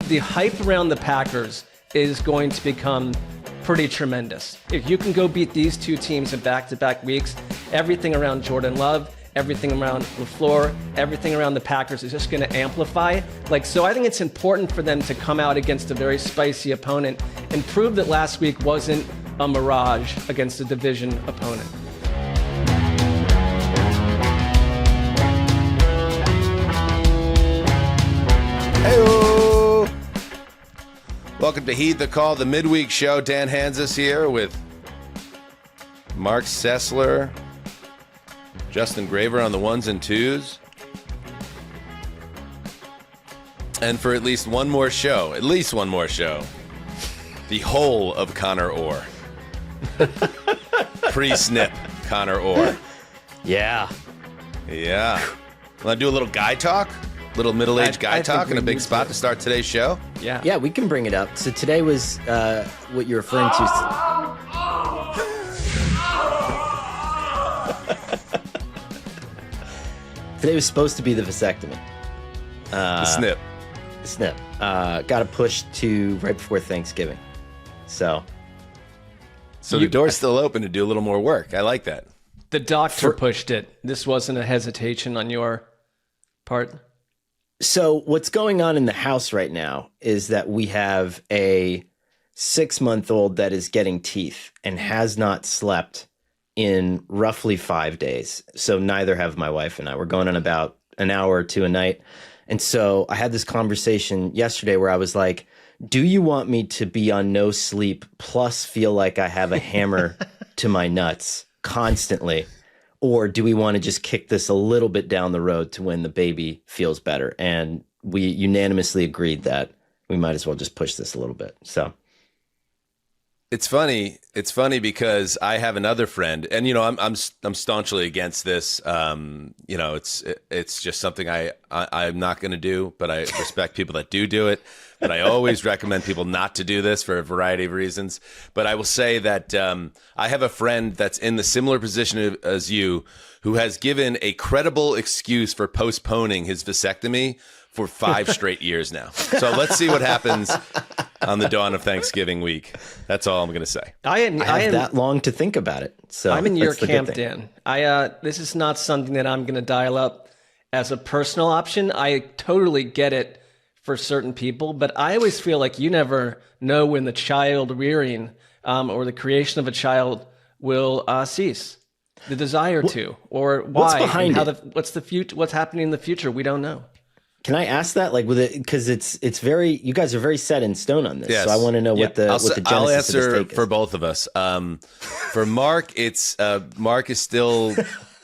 the hype around the Packers is going to become pretty tremendous. If you can go beat these two teams in back-to-back weeks, everything around Jordan Love, everything around LaFleur, everything around the Packers is just going to amplify. So I think it's important for them to come out against a very spicy opponent and prove that last week wasn't a mirage against a division opponent. Hey-o! Welcome to Heed the Call, the midweek show. Dan Hanzus here with Marc Sessler, Justin Graver on the ones and twos. And for at least one more show, the whole of Conor Orr. Pre-snip Conor Orr. Yeah. Want to do a little guy talk? Little middle-aged guy talk in a big spot to start today's show? Yeah, we can bring it up. So today was what you're referring to. Today was supposed to be the vasectomy. The snip. Got a push to right before Thanksgiving. So the door's still open to do a little more work. I like that. The doctor pushed it. This wasn't a hesitation on your part. So what's going on in the house right now is that we have a 6-month-old that is getting teeth and has not slept in roughly 5 days. So neither have my wife and I. We're going on about an hour or two a night. And so I had this conversation yesterday where I was like, do you want me to be on no sleep plus feel like I have a hammer to my nuts constantly? Or do we want to just kick this a little bit down the road to when the baby feels better? And we unanimously agreed that we might as well just push this a little bit. So it's funny because I have another friend, and I'm staunchly against this. It's just something I'm not going to do, but I respect people that do it. But I always recommend people not to do this for a variety of reasons. But I will say that I have a friend that's in the similar position as you, who has given a credible excuse for postponing his vasectomy for 5 straight years now. So let's see what happens on the dawn of Thanksgiving week. That's all I'm going to say. I have that long to think about it. So I'm in your camp, Dan. This is not something that I'm going to dial up as a personal option. I totally get it for certain people, but I always feel like you never know when the child rearing or the creation of a child will cease. The desire to, or why, what's behind what's the future, what's happening in the future, we don't know. Can I ask that? Like, with it, because it's very, you guys are very set in stone on this. Yes. So I want to know what the genesis I'll of answer this take for is. both of us. For Mark, it's Mark is still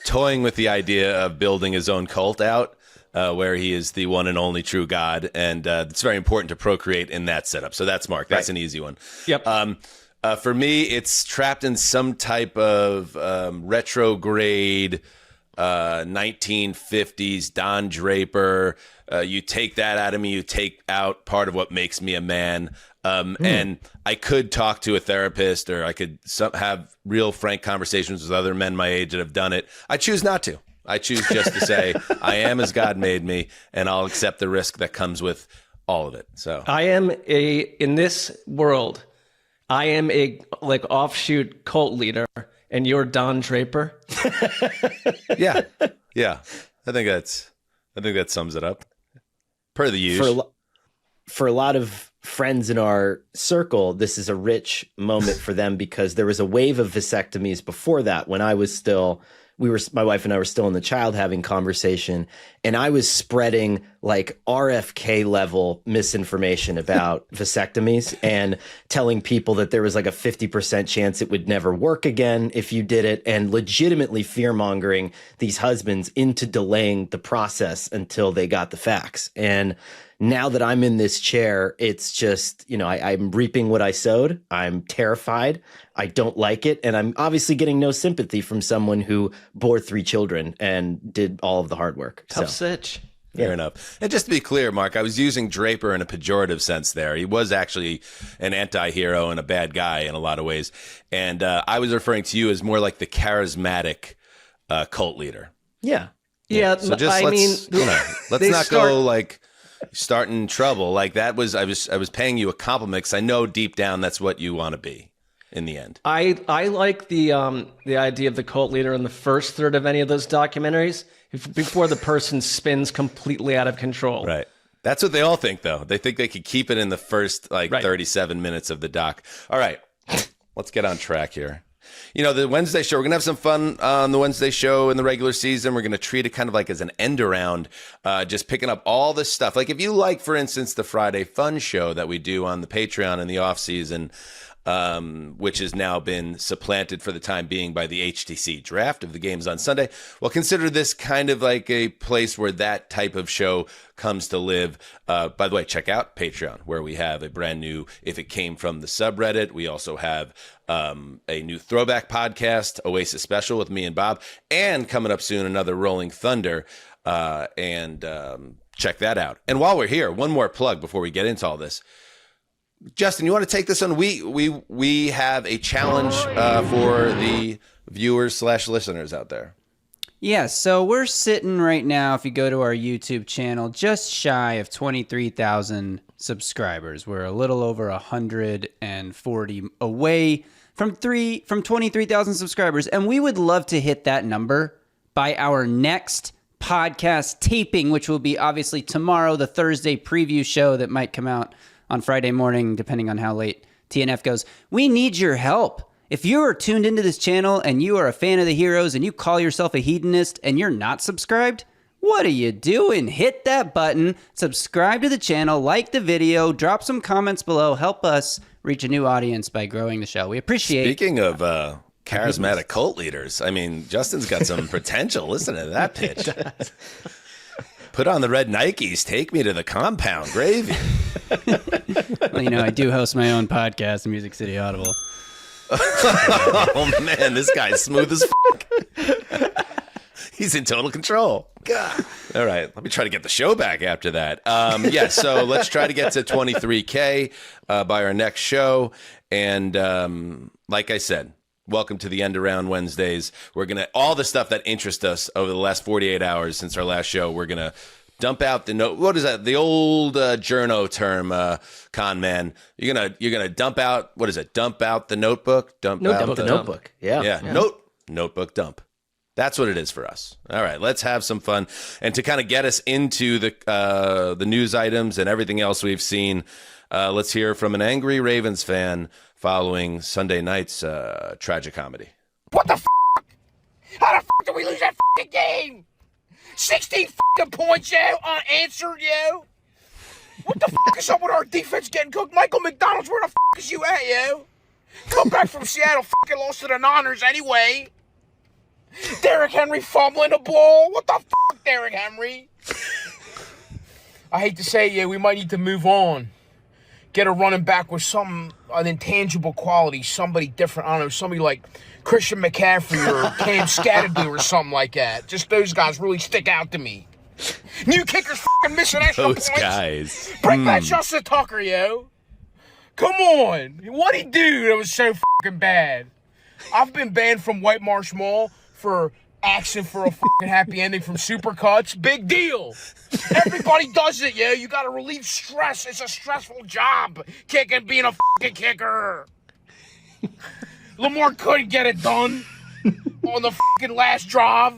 toying with the idea of building his own cult out, where he is the one and only true God, and it's very important to procreate in that setup. So that's Mark. That's an easy one. Yep. For me, it's trapped in some type of retrograde 1950s Don Draper. You take that out of me, you take out part of what makes me a man. And I could talk to a therapist, or I could have real frank conversations with other men my age that have done it. I choose not to. I choose just to say I am as God made me, and I'll accept the risk that comes with all of it. So I am in this world, I am a offshoot cult leader, and you're Don Draper. yeah. I think that sums it up. Per the usual. For a lot of friends in our circle, this is a rich moment for them because there was a wave of vasectomies before that when I was still, my wife and I were still in the child having conversation, and I was spreading like RFK level misinformation about vasectomies and telling people that there was like a 50% chance it would never work again if you did it, and legitimately fear mongering these husbands into delaying the process until they got the facts. And now that I'm in this chair, it's just, I'm reaping what I sowed. I'm terrified. I don't like it. And I'm obviously getting no sympathy from someone who bore 3 children and did all of the hard work. Tough sitch. Fair enough. And just to be clear, Mark, I was using Draper in a pejorative sense there. He was actually an anti-hero and a bad guy in a lot of ways. And I was referring to you as more like the charismatic cult leader. Yeah. Yeah. So just let's not go like starting trouble. Like that was I was paying you a compliment because I know deep down that's what you want to be in the end. I like the idea of the cult leader in the first third of any of those documentaries before the person spins completely out of control. Right. That's what they all think, though. They think they could keep it in the first 37 minutes of the doc. All right, let's get on track here. You know, the Wednesday show, we're going to have some fun on the Wednesday show in the regular season. We're going to treat it kind of like as an end around, just picking up all this stuff. Like if you like, for instance, the Friday Fun show that we do on the Patreon in the off season, which has now been supplanted for the time being by the HTC draft of the games on Sunday. Well, consider this kind of like a place where that type of show comes to live. By the way, check out Patreon, where we have a brand new If It Came From the subreddit. We also have a new throwback podcast, Oasis Special with me and Bob, and coming up soon, another Rolling Thunder. And check that out. And while we're here, one more plug before we get into all this. Justin, you want to take this on? We have a challenge for the viewers / listeners out there. Yeah, so we're sitting right now, if you go to our YouTube channel, just shy of 23,000 subscribers. We're a little over 140 away from 23,000 subscribers, and we would love to hit that number by our next podcast taping, which will be obviously tomorrow, the Thursday preview show that might come out on Friday morning, depending on how late TNF goes. We need your help. If you are tuned into this channel and you are a fan of the heroes and you call yourself a hedonist and you're not subscribed, what are you doing? Hit that button, subscribe to the channel, like the video, drop some comments below, help us reach a new audience by growing the show. We appreciate. Speaking of charismatic cult leaders, I mean, Justin's got some potential. Listen to that pitch. Put on the red Nikes. Take me to the compound. Gravy. Well, you know, I do host my own podcast, Music City Audible. Oh, man, this guy's smooth as fuck. He's in total control. God. All right, let me try to get the show back after that. Yeah, so let's try to get to 23K by our next show. And like I said, welcome to the End Around Wednesdays. We're going to, all the stuff that interests us over the last 48 hours since our last show, we're going to dump out the note. What is that? The old journo term, con man. You're gonna dump out. What is it? Dump out the notebook. Dump out the notebook. Yeah. Notebook dump. That's what it is for us. All right, let's have some fun. And to kind of get us into the news items and everything else we've seen, let's hear from an angry Ravens fan following Sunday night's tragic comedy. What the f***? How the f*** did we lose that f***ing game? 16 f***ing points, yo, unanswered, yo. What the f*** is up with our defense getting cooked? Michael McDonald's, where the f*** is you at, yo? Come back from Seattle, f***ing lost to the Niners anyway. Derrick Henry fumbling the ball. What the f***, Derrick Henry? I hate to say it, yeah, we might need to move on. Get a running back with an intangible quality, somebody different. I don't know, somebody like Christian McCaffrey or Cam Scatterdo or something like that. Just those guys really stick out to me. New kickers f***ing missing extra Those points. guys. Bring back Justin Tucker, yo. Come on. What'd he do that was so f***ing bad? I've been banned from White Marsh Mall for asking for a f***ing happy ending from Supercuts. Big deal. Everybody does it, yo. You gotta relieve stress. It's a stressful job, being a f***ing kicker. Lamar couldn't get it done on the f***ing last drive.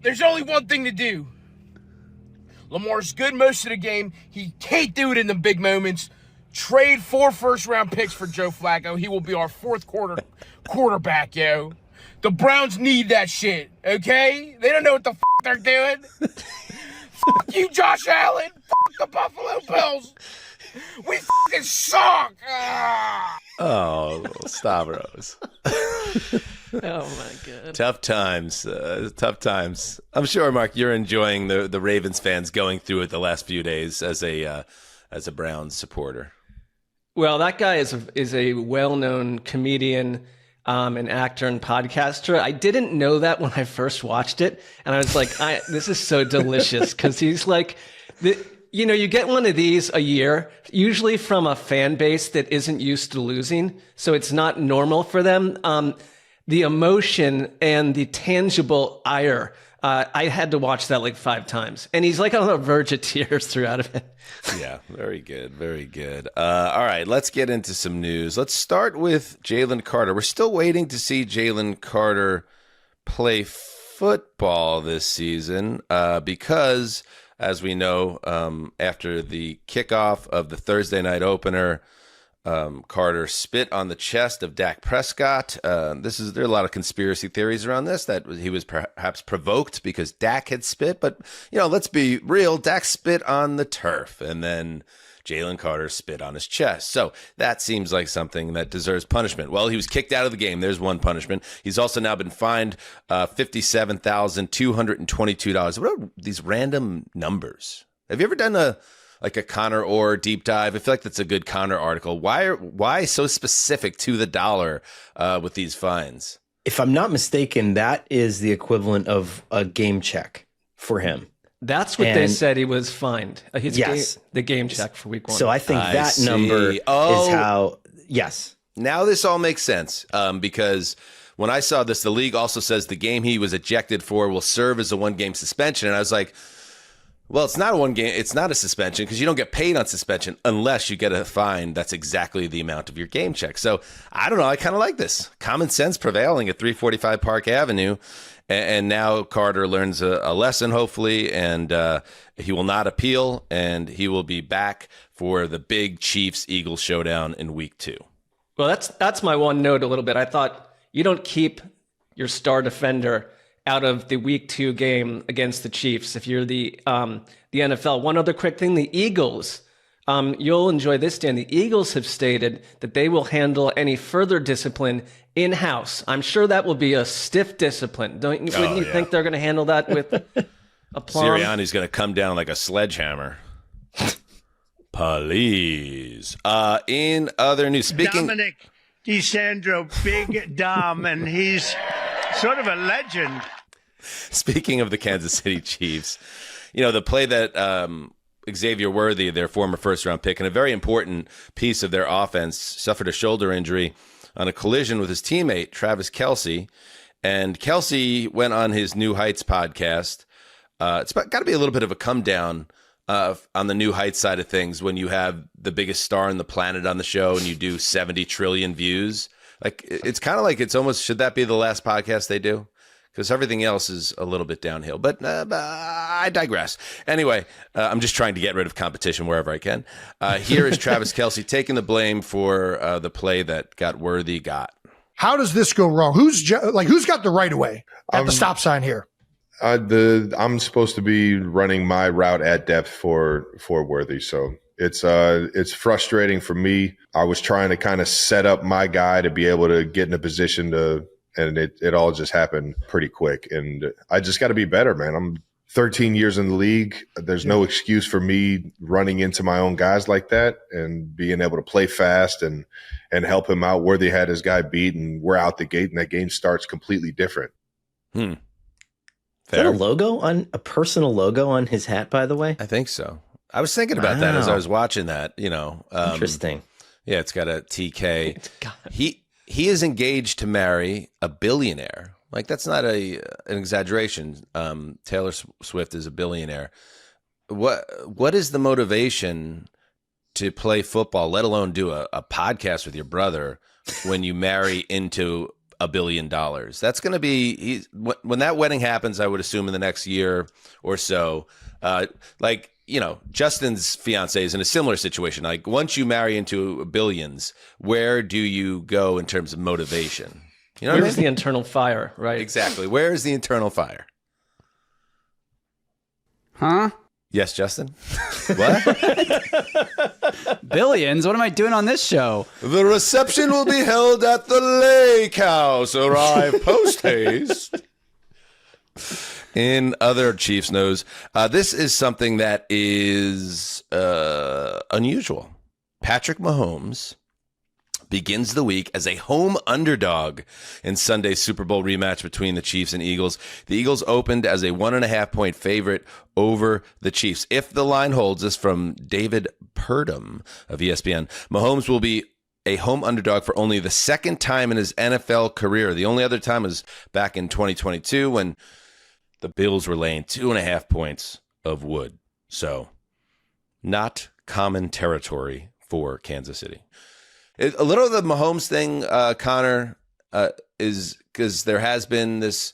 There's only one thing to do. Lamar's good most of the game. He can't do it in the big moments. Trade 4 first-round picks for Joe Flacco. He will be our fourth quarter quarterback, yo. The Browns need that shit, okay? They don't know what the f*** they're doing. Fuck you, Josh Allen. Fuck the Buffalo Bills. We f***ing suck. Ah. Oh, Stavros. Oh my god. Tough times. Tough times. I'm sure, Mark, you're enjoying the Ravens fans going through it the last few days as a Browns supporter. Well, that guy is a well-known comedian, an actor and podcaster. I didn't know that when I first watched it, and I was like, this is so delicious, because he's like, you get one of these a year, usually from a fan base that isn't used to losing, so it's not normal for them. The emotion and the tangible ire I had to watch that like 5 times, and he's like on the verge of tears throughout it. Yeah, very good, very good. All right, let's get into some news. Let's start with Jalen Carter. We're still waiting to see Jalen Carter play football this season because, as we know, after the kickoff of the Thursday night opener, Carter spit on the chest of Dak Prescott. There are a lot of conspiracy theories around this, that he was perhaps provoked because Dak had spit. But, let's be real. Dak spit on the turf, and then Jalen Carter spit on his chest. So that seems like something that deserves punishment. Well, he was kicked out of the game. There's one punishment. He's also now been fined $57,222. What are these random numbers? Have you ever done a Conor Orr deep dive? I feel like that's a good Conor article. Why so specific to the dollar with these fines? If I'm not mistaken, that is the equivalent of a game check for him. That's what they said he was fined. Yes. The game check for week 1. So I think that see. number is how, yes. Now this all makes sense because when I saw this, the league also says the game he was ejected for will serve as a 1-game suspension. And I was like, well, it's not a 1 game. It's not a suspension because you don't get paid on suspension unless you get a fine that's exactly the amount of your game check. So I don't know. I kind of like this. Common sense prevailing at 345 Park Avenue. And now Carter learns a lesson, hopefully, and he will not appeal, and he will be back for the big Chiefs-Eagles showdown in week 2. Well, that's my one note a little bit. I thought you don't keep your star defender out of the week 2 game against the Chiefs if you're the NFL. One other quick thing, the Eagles, you'll enjoy this, Dan. The Eagles have stated that they will handle any further discipline in-house. I'm sure that will be a stiff discipline. Wouldn't you think they're going to handle that with aplomb? Sirianni's going to come down like a sledgehammer. Please. In other news, Dominic DeSandro, Big Dom, and he's sort of a legend. Speaking of the Kansas City Chiefs, the play that Xavier Worthy, their former first-round pick, and a very important piece of their offense, suffered a shoulder injury on a collision with his teammate, Travis Kelce. And Kelce went on his New Heights podcast. It's got to be a little bit of a come down on the New Heights side of things when you have the biggest star on the planet on the show and you do 70 trillion views. Like, it's kind of like it's almost, should that be the last podcast they do? Because everything else is a little bit downhill. But I digress. Anyway, I'm just trying to get rid of competition wherever I can. Here is Travis Kelce taking the blame for the play that Worthy got. How does this go wrong? Who's got the right of way at the stop sign here? I'm supposed to be running my route at depth for Worthy, so it's frustrating for me. I was trying to kind of set up my guy to be able to get in a position and it all just happened pretty quick. And I just got to be better, man. I'm 13 years in the league. There's no excuse for me running into my own guys like that and being able to play fast and help him out. Worthy had his guy beat, and we're out the gate, and that game starts completely different. Is that a personal logo on his hat, by the way? I think so. I was thinking about that as I was watching that, Interesting. Yeah, it's got a TK. He is engaged to marry a billionaire. Like, that's not an exaggeration. Taylor Swift is a billionaire. What is the motivation to play football, let alone do a podcast with your brother when you marry into $1 billion? That's going to be when that wedding happens. I would assume in the next year or so. Justin's fiance is in a similar situation. Like, once you marry into billions, where do you go in terms of motivation? You know, where's the internal fire, right? Exactly. Where is the internal fire? Huh? Yes, Justin. What? Billions? What am I doing on this show? The reception will be held at the lake house. Arrive post haste. In other Chiefs news, this is something that is unusual. Patrick Mahomes begins the week as a home underdog in Sunday's Super Bowl rematch between the Chiefs and Eagles. The Eagles opened as a 1.5-point favorite over the Chiefs. If the line holds, this from David Purdom of ESPN, Mahomes will be a home underdog for only the second time in his NFL career. The only other time was back in 2022 when the Bills were laying 2.5 points of wood. So not common territory for Kansas City. A little of the Mahomes thing, Connor, is because there has been this,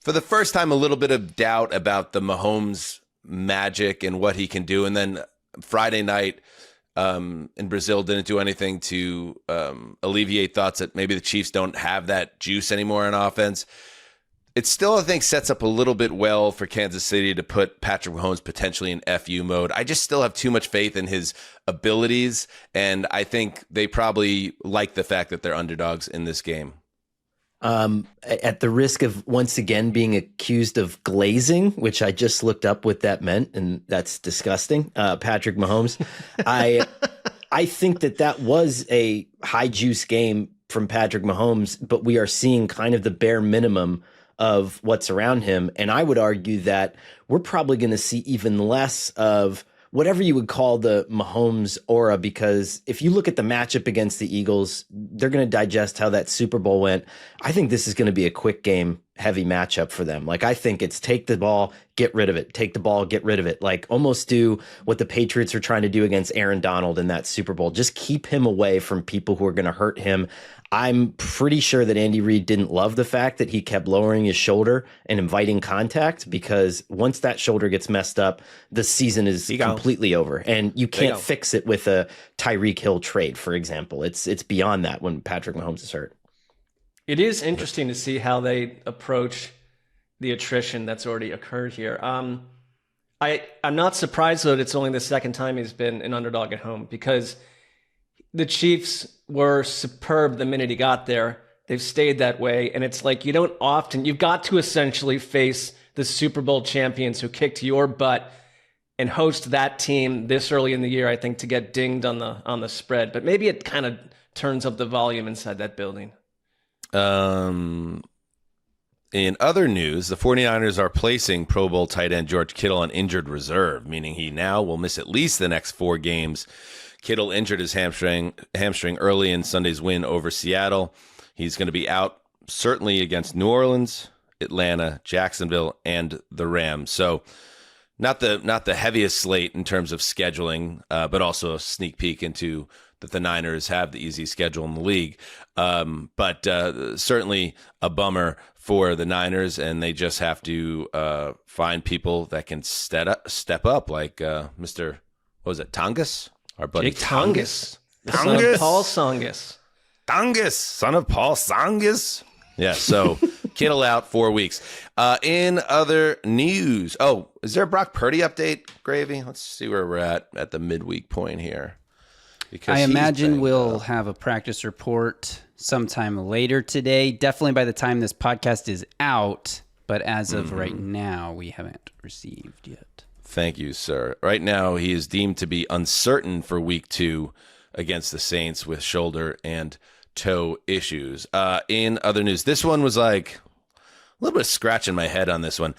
for the first time, a little bit of doubt about the Mahomes magic and what he can do. And then Friday night in Brazil didn't do anything to alleviate thoughts that maybe the Chiefs don't have that juice anymore on offense. It still, I think, sets up a little bit well for Kansas City to put Patrick Mahomes potentially in FU mode. I just still have too much faith in his abilities, and I think they probably like the fact that they're underdogs in this game. At the risk of once again being accused of glazing, which I just looked up what that meant, and that's disgusting. Patrick Mahomes, I think that was a high juice game from Patrick Mahomes, but we are seeing kind of the bare minimum of what's around him. And I would argue that we're probably going to see even less of whatever you would call the Mahomes aura, because if you look at the matchup against the Eagles, they're going to digest how that Super Bowl went. I think this is going to be a quick game heavy matchup for them. Like, I think it's take the ball, get rid of it, take the ball, get rid of it. Like, almost do what the Patriots are trying to do against Aaron Donald in that Super Bowl. Just keep him away from people who are going to hurt him. I'm pretty sure that Andy Reid didn't love the fact that he kept lowering his shoulder and inviting contact, because once that shoulder gets messed up, the season is completely over. And you can't fix it with a Tyreek Hill trade, for example. It's beyond that when Patrick Mahomes is hurt. It is interesting to see how they approach the attrition that's already occurred here. I'm not surprised that it's only the second time he's been an underdog at home, because the Chiefs were superb the minute he got there. They've stayed that way. And it's like, you've got to essentially face the Super Bowl champions who kicked your butt and host that team this early in the year, I think, to get dinged on the spread. But maybe it kind of turns up the volume inside that building. In other news, the 49ers are placing Pro Bowl tight end George Kittle on injured reserve, meaning he now will miss at least the next 4 games. Kittle injured his hamstring early in Sunday's win over Seattle. He's going to be out certainly against New Orleans, Atlanta, Jacksonville, and the Rams. So not the heaviest slate in terms of scheduling, but also a sneak peek into that the Niners have the easy schedule in the league. But certainly a bummer for the Niners, and they just have to find people that can step up, like Mr. What was it, Tongas? Our buddy Jake Tongas. Tongas. Son of Paul Songus. Tongas, son of Paul Songus. Yeah, so Kittle out 4 weeks. In other news, is there a Brock Purdy update, Gravy? Let's see where we're at the midweek point here. I imagine we'll have a practice report sometime later today. Definitely by the time this podcast is out, but as of right now, we haven't received yet. Thank you, sir. Right now, he is deemed to be uncertain for week 2 against the Saints with shoulder and toe issues. In other news, this one was like a little bit of scratching my head on this one.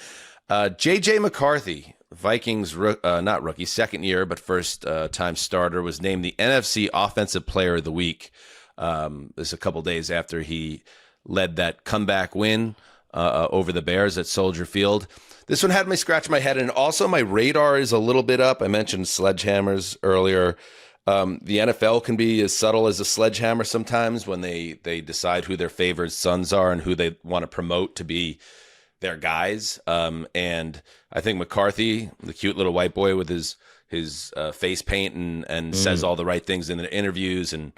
J.J. McCarthy, Vikings, not rookie, second year, but first time starter, was named the NFC Offensive Player of the Week. This is a couple days after he led that comeback win over the Bears at Soldier Field. This one had me scratch my head, and also my radar is a little bit up. I mentioned sledgehammers earlier. The NFL can be as subtle as a sledgehammer sometimes when they decide who their favorite sons are and who they want to promote to be their guys. And I think McCarthy, the cute little white boy with his face paint and says all the right things in the interviews, and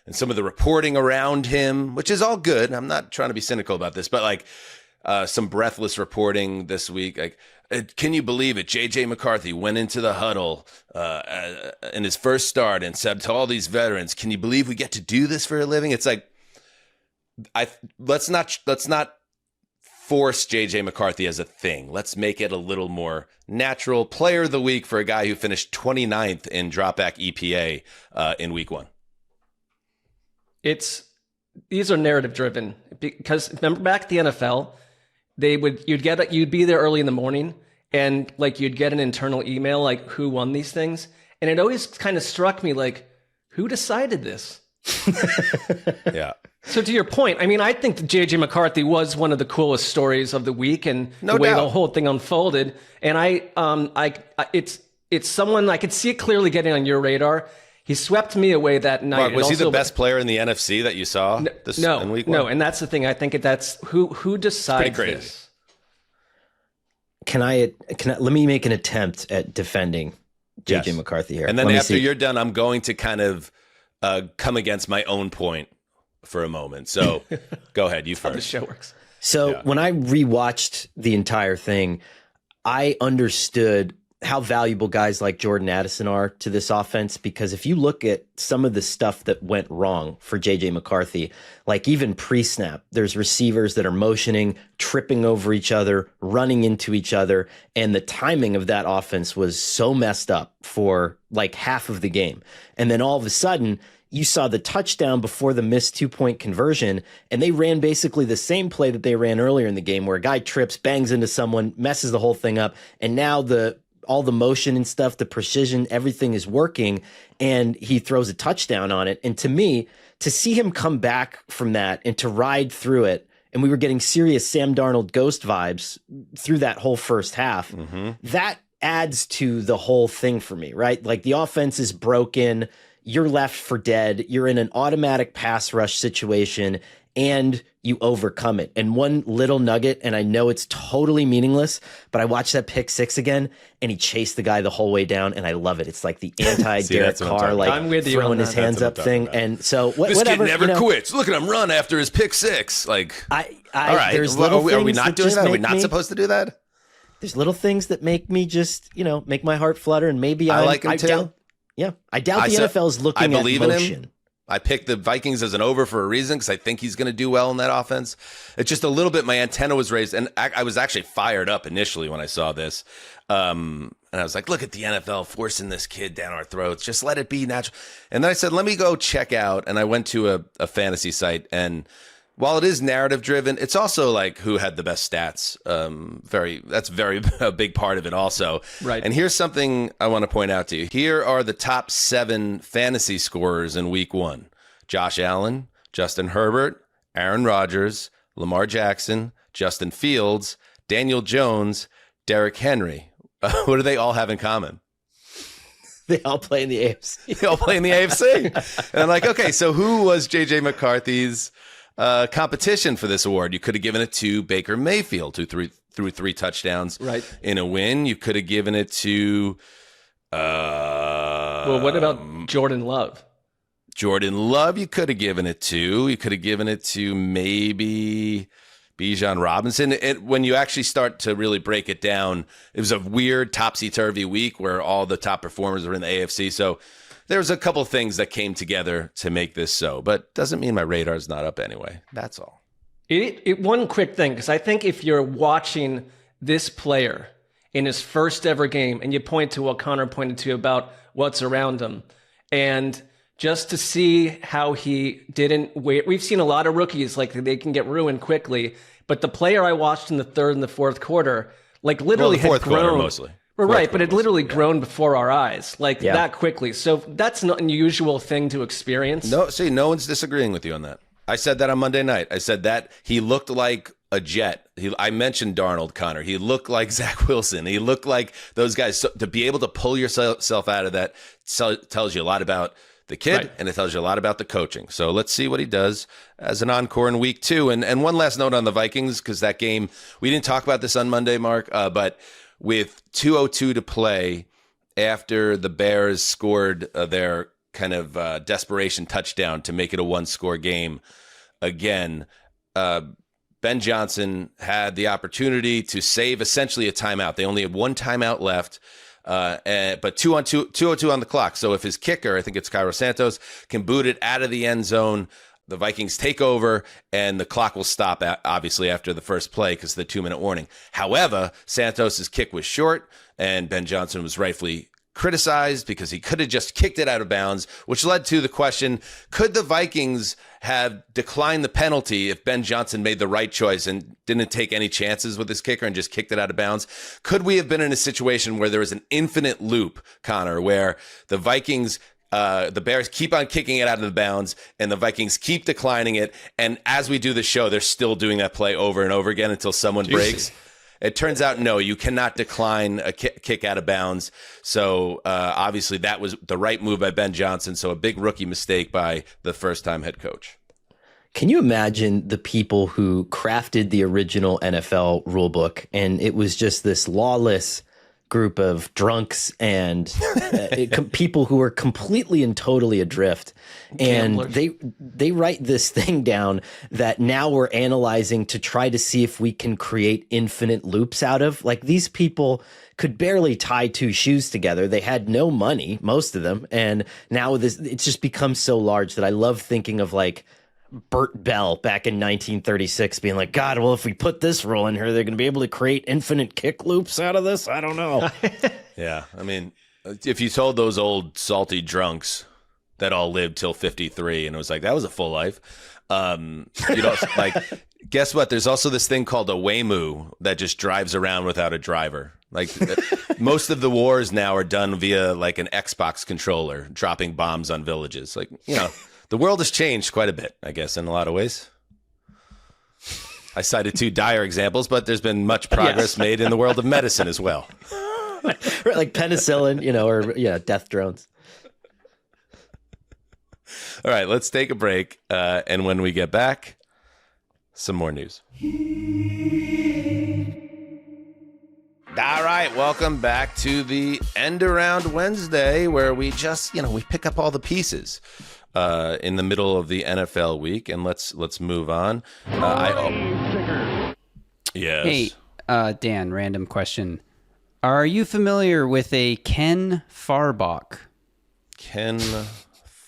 some of the reporting around him, which is all good. I'm not trying to be cynical about this, but like some breathless reporting this week. Like, can you believe it? J.J. McCarthy went into the huddle in his first start and said to all these veterans, "Can you believe we get to do this for a living?" It's like, let's not force J.J. McCarthy as a thing. Let's make it a little more natural. Player of the week for a guy who finished 29th in dropback EPA in week 1. These are narrative driven, because remember back at the NFL, you'd be there early in the morning, and like you'd get an internal email like who won these things, and it always kind of struck me like, who decided this? Yeah. So to your point, I mean, I think that JJ McCarthy was one of the coolest stories of the week, and No the way doubt. the whole thing unfolded. And it's someone I could see it clearly getting on your radar. He swept me away that night. Mark, was he Also- the best player in the NFC that you saw in week one? No, and that's the thing. I think that's who decides crazy. this. Can I let me make an attempt at defending JJ Yes. McCarthy here. And then Let me after see. you're done, I'm going to kind of come against my own point for a moment. So go ahead, you How the first. show works. So when I rewatched the entire thing, I understood how valuable guys like Jordan Addison are to this offense, because if you look at some of the stuff that went wrong for JJ McCarthy, like even pre-snap, there's receivers that are motioning, tripping over each other, running into each other, and the timing of that offense was so messed up for like half of the game. And then all of a sudden, you saw the touchdown before the missed 2-point conversion, and they ran basically the same play that they ran earlier in the game, where a guy trips, bangs into someone, messes the whole thing up, and now all the motion and stuff, the precision, everything is working, and he throws a touchdown on it. And to me, to see him come back from that and to ride through it, and we were getting serious Sam Darnold ghost vibes through that whole first half, that adds to the whole thing for me, right? Like the offense is broken, you're left for dead, you're in an automatic pass rush situation, and you overcome it. And one little nugget, and I know it's totally meaningless, but I watched that pick six again, and he chased the guy the whole way down, and I love it. It's like the anti-Derek that's what I'm Carr, talking like about. I'm with you throwing on his that. hands That's up what I'm thing. talking And so This whatever, kid never you know, quits. Look at him run after his pick six. Like, all right, there's there's little are we things not that doing just that? Are we make not me- supposed to do that? There's little things that make me just, make my heart flutter, and maybe I like him too. doubt the said- NFL is looking I believe at in motion. him. I picked the Vikings as an over for a reason, because I think he's going to do well in that offense. It's just a little bit, my antenna was raised, and I was actually fired up initially when I saw this. And I was like, look at the NFL forcing this kid down our throats. Just let it be natural. And then I said, let me go check out. And I went to a fantasy site. And while it is narrative driven, it's also like who had the best stats. That's very a big part of it also. Right. And here's something I want to point out to you. Here are the top 7 fantasy scorers in week 1. Josh Allen, Justin Herbert, Aaron Rodgers, Lamar Jackson, Justin Fields, Daniel Jones, Derrick Henry. What do they all have in common? They all play in the AFC. They all play in the AFC. And I'm like, okay, so who was JJ McCarthy's competition for this award? You could have given it to Baker Mayfield, who threw 3 touchdowns in a win. You could have given it to Well, what about Jordan Love? Jordan Love, you could have given it to. You could have given it to maybe Bijan Robinson. When you actually start to really break it down, it was a weird topsy-turvy week where all the top performers were in the AFC. So there was a couple things that came together to make this so, but doesn't mean my radar's not up anyway. That's all. One quick thing, because I think if you're watching this player in his first ever game, and you point to what Connor pointed to about what's around him, and just to see how he didn't wait. We've seen a lot of rookies, like they can get ruined quickly, but the player I watched in the third and the fourth quarter, like literally Well, the fourth had grown. quarter mostly. Well, Fourth right, but quarter it literally mostly, grown before our eyes, like Yeah. that quickly. So that's not an unusual thing to experience. No one's disagreeing with you on that. I said that on Monday night. I said that he looked like a Jet. I mentioned Darnold, Connor. He looked like Zach Wilson. He looked like those guys. So to be able to pull yourself out of that tells you a lot about the kid, Right. and it tells you a lot about the coaching. So let's see what he does as an encore in week 2. And one last note on the Vikings, because that game, we didn't talk about this on Monday, Mark, but with 2:02 to play, after the Bears scored their kind of desperation touchdown to make it a 1-score game, again, Ben Johnson had the opportunity to save essentially a timeout. They only had 1 timeout left. But 2:02 on the clock. So if his kicker, I think it's Cairo Santos, can boot it out of the end zone, the Vikings take over, and the clock will stop, obviously, after the first play because of the 2-minute warning. However, Santos's kick was short, and Ben Johnson was rightfully criticized because he could have just kicked it out of bounds, which led to the question, could the Vikings have declined the penalty if Ben Johnson made the right choice and didn't take any chances with his kicker and just kicked it out of bounds? Could we have been in a situation where there was an infinite loop, Connor, where the Vikings The Bears keep on kicking it out of the bounds, and the Vikings keep declining it. And as we do the show, they're still doing that play over and over again until someone breaks. It turns out, no, you cannot decline a kick out of bounds. So obviously that was the right move by Ben Johnson. So a big rookie mistake by the first-time head coach. Can you imagine the people who crafted the original NFL rulebook, and it was just this lawless group of drunks and people who were completely and totally adrift, and they write this thing down that now we're analyzing to try to see if we can create infinite loops out of. Like, these people could barely tie two shoes together. They had no money, most of them, and now it's just become so large that I love thinking of like Burt Bell back in 1936 being like, God, well, if we put this rule in here, they're going to be able to create infinite kick loops out of this. I don't know. Yeah. I mean, if you told those old salty drunks that all lived till 53 and it was like, that was a full life. Like, guess what? There's also this thing called a Waymo that just drives around without a driver. Like most of the wars now are done via like an Xbox controller, dropping bombs on villages. Like, the world has changed quite a bit, I guess, in a lot of ways. I cited two dire examples, but there's been much progress made in the world of medicine as well. Like penicillin, or death drones. All right, let's take a break. And when we get back, some more news. All right, welcome back to the End Around Wednesday, where we just, we pick up all the pieces in the middle of the NFL week, and let's move on. Yes. Hey, Dan, random question. Are you familiar with a Ken Farbach? Ken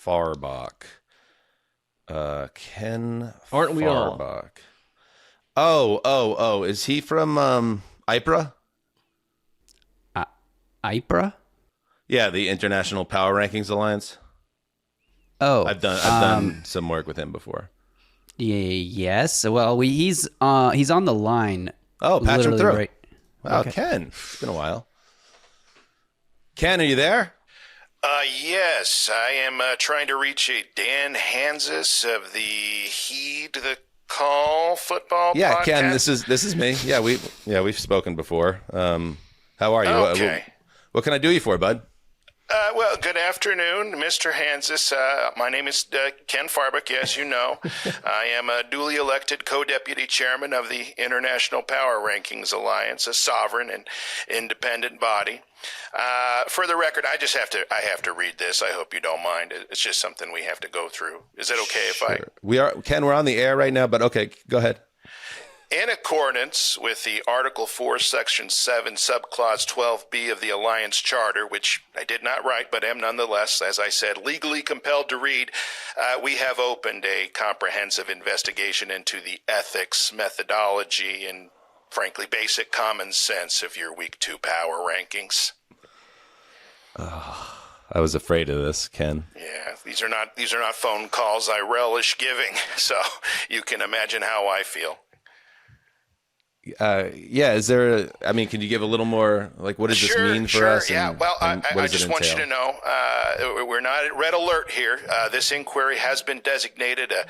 Farbach. Ken Aren't we all? Farbach. Oh, is he from IPRA? IPRA? Yeah, the International Power Rankings Alliance. Oh, I've done some work with him before. Yes. Well, he's on the line. Oh, patch him through. Right. Wow, Okay. Ken. It's been a while. Ken, are you there? Yes, I am trying to reach a Dan Hanzus of the Heed the Call football Yeah, podcast. Ken, this is me. Yeah, we've spoken before. How are you? Okay. What can I do you for, bud? Well, good afternoon, Mr. Hanzus. My name is Ken Farbach, as you know. I am a duly elected co-deputy chairman of the International Power Rankings Alliance, a sovereign and independent body. For the record, I have to read this. I hope you don't mind. It's just something we have to go through. Is it okay if I... Ken, we're on the air right now, but okay, go ahead. In accordance with the Article 4, Section 7, Subclause 12B of the Alliance Charter, which I did not write but am nonetheless, as I said, legally compelled to read, we have opened a comprehensive investigation into the ethics, methodology, and frankly, basic common sense of your Week 2 power rankings. I was afraid of this, Ken. Yeah, these are not phone calls I relish giving, so you can imagine how I feel. Is there can you give a little more, like, what does this mean for us? Yeah, well, I just want you entail? to know, we're not at red alert here. This inquiry has been designated a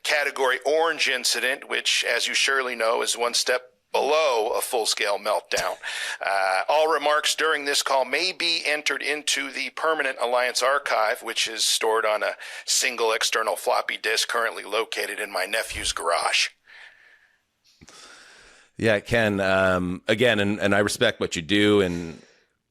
Category Orange incident, which, as you surely know, is one step below a full-scale meltdown. All remarks during this call may be entered into the permanent Alliance archive, which is stored on a single external floppy disk currently located in my nephew's garage. Yeah, Ken, again, and I respect what you do, and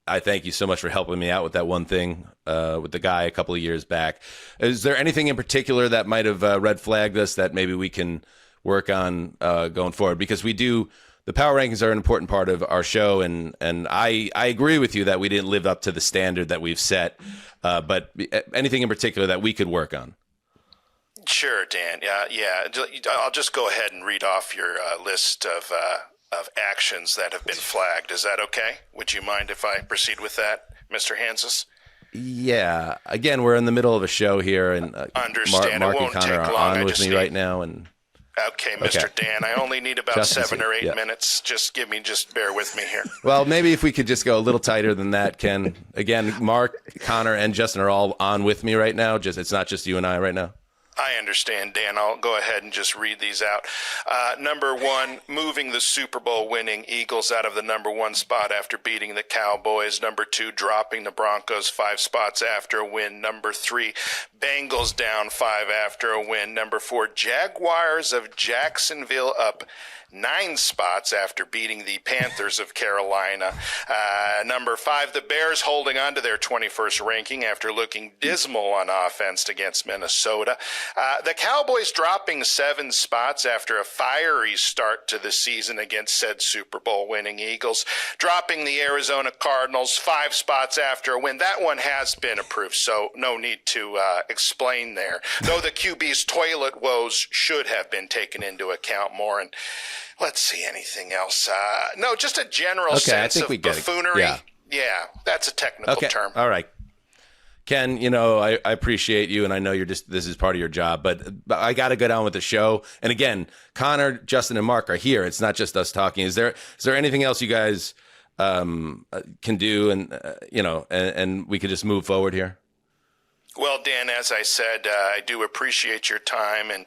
I thank you so much for helping me out with that one thing with the guy a couple of years back. Is there anything in particular that might have red flagged us that maybe we can work on going forward? Because the power rankings are an important part of our show, and I agree with you that we didn't live up to the standard that we've set, but anything in particular that we could work on? Sure, Dan. Yeah. I'll just go ahead and read off your list of actions that have been flagged. Is that okay? Would you mind if I proceed with that, Mr. Hanzus? Yeah. Again, we're in the middle of a show here, and Understand. Mark It won't and Connor take are long. on with me right now, and Okay, Mr. Dan, I only need about Justin's 7 or 8 yeah. minutes. Just bear with me here. Well, maybe if we could just go a little tighter than that, Ken. Again, Mark, Connor, and Justin are all on with me right now. It's not just you and I right now. I understand, Dan. I'll go ahead and just read these out. Number 1, moving the Super Bowl winning Eagles out of the number 1 spot after beating the Cowboys. Number 2, dropping the Broncos 5 spots after a win. Number 3, Bengals down 5 after a win. Number 4, Jaguars of Jacksonville up 9 spots after beating the Panthers of Carolina. Number 5, the Bears holding on to their 21st ranking after looking dismal on offense against Minnesota. The Cowboys dropping 7 spots after a fiery start to the season against said Super Bowl winning Eagles. Dropping the Arizona Cardinals 5 spots after a win. That one has been approved, so no need to explain there. Though the QB's toilet woes should have been taken into account more. And let's see, anything else? No, just a general sense of buffoonery. Yeah, that's a technical term. All right. Ken, I appreciate you, and I know this is part of your job, but I got to go down with the show. And again, Connor, Justin, and Mark are here. It's not just us talking. Is there anything else you guys can do, and we could just move forward here? Well, Dan, as I said, I do appreciate your time. And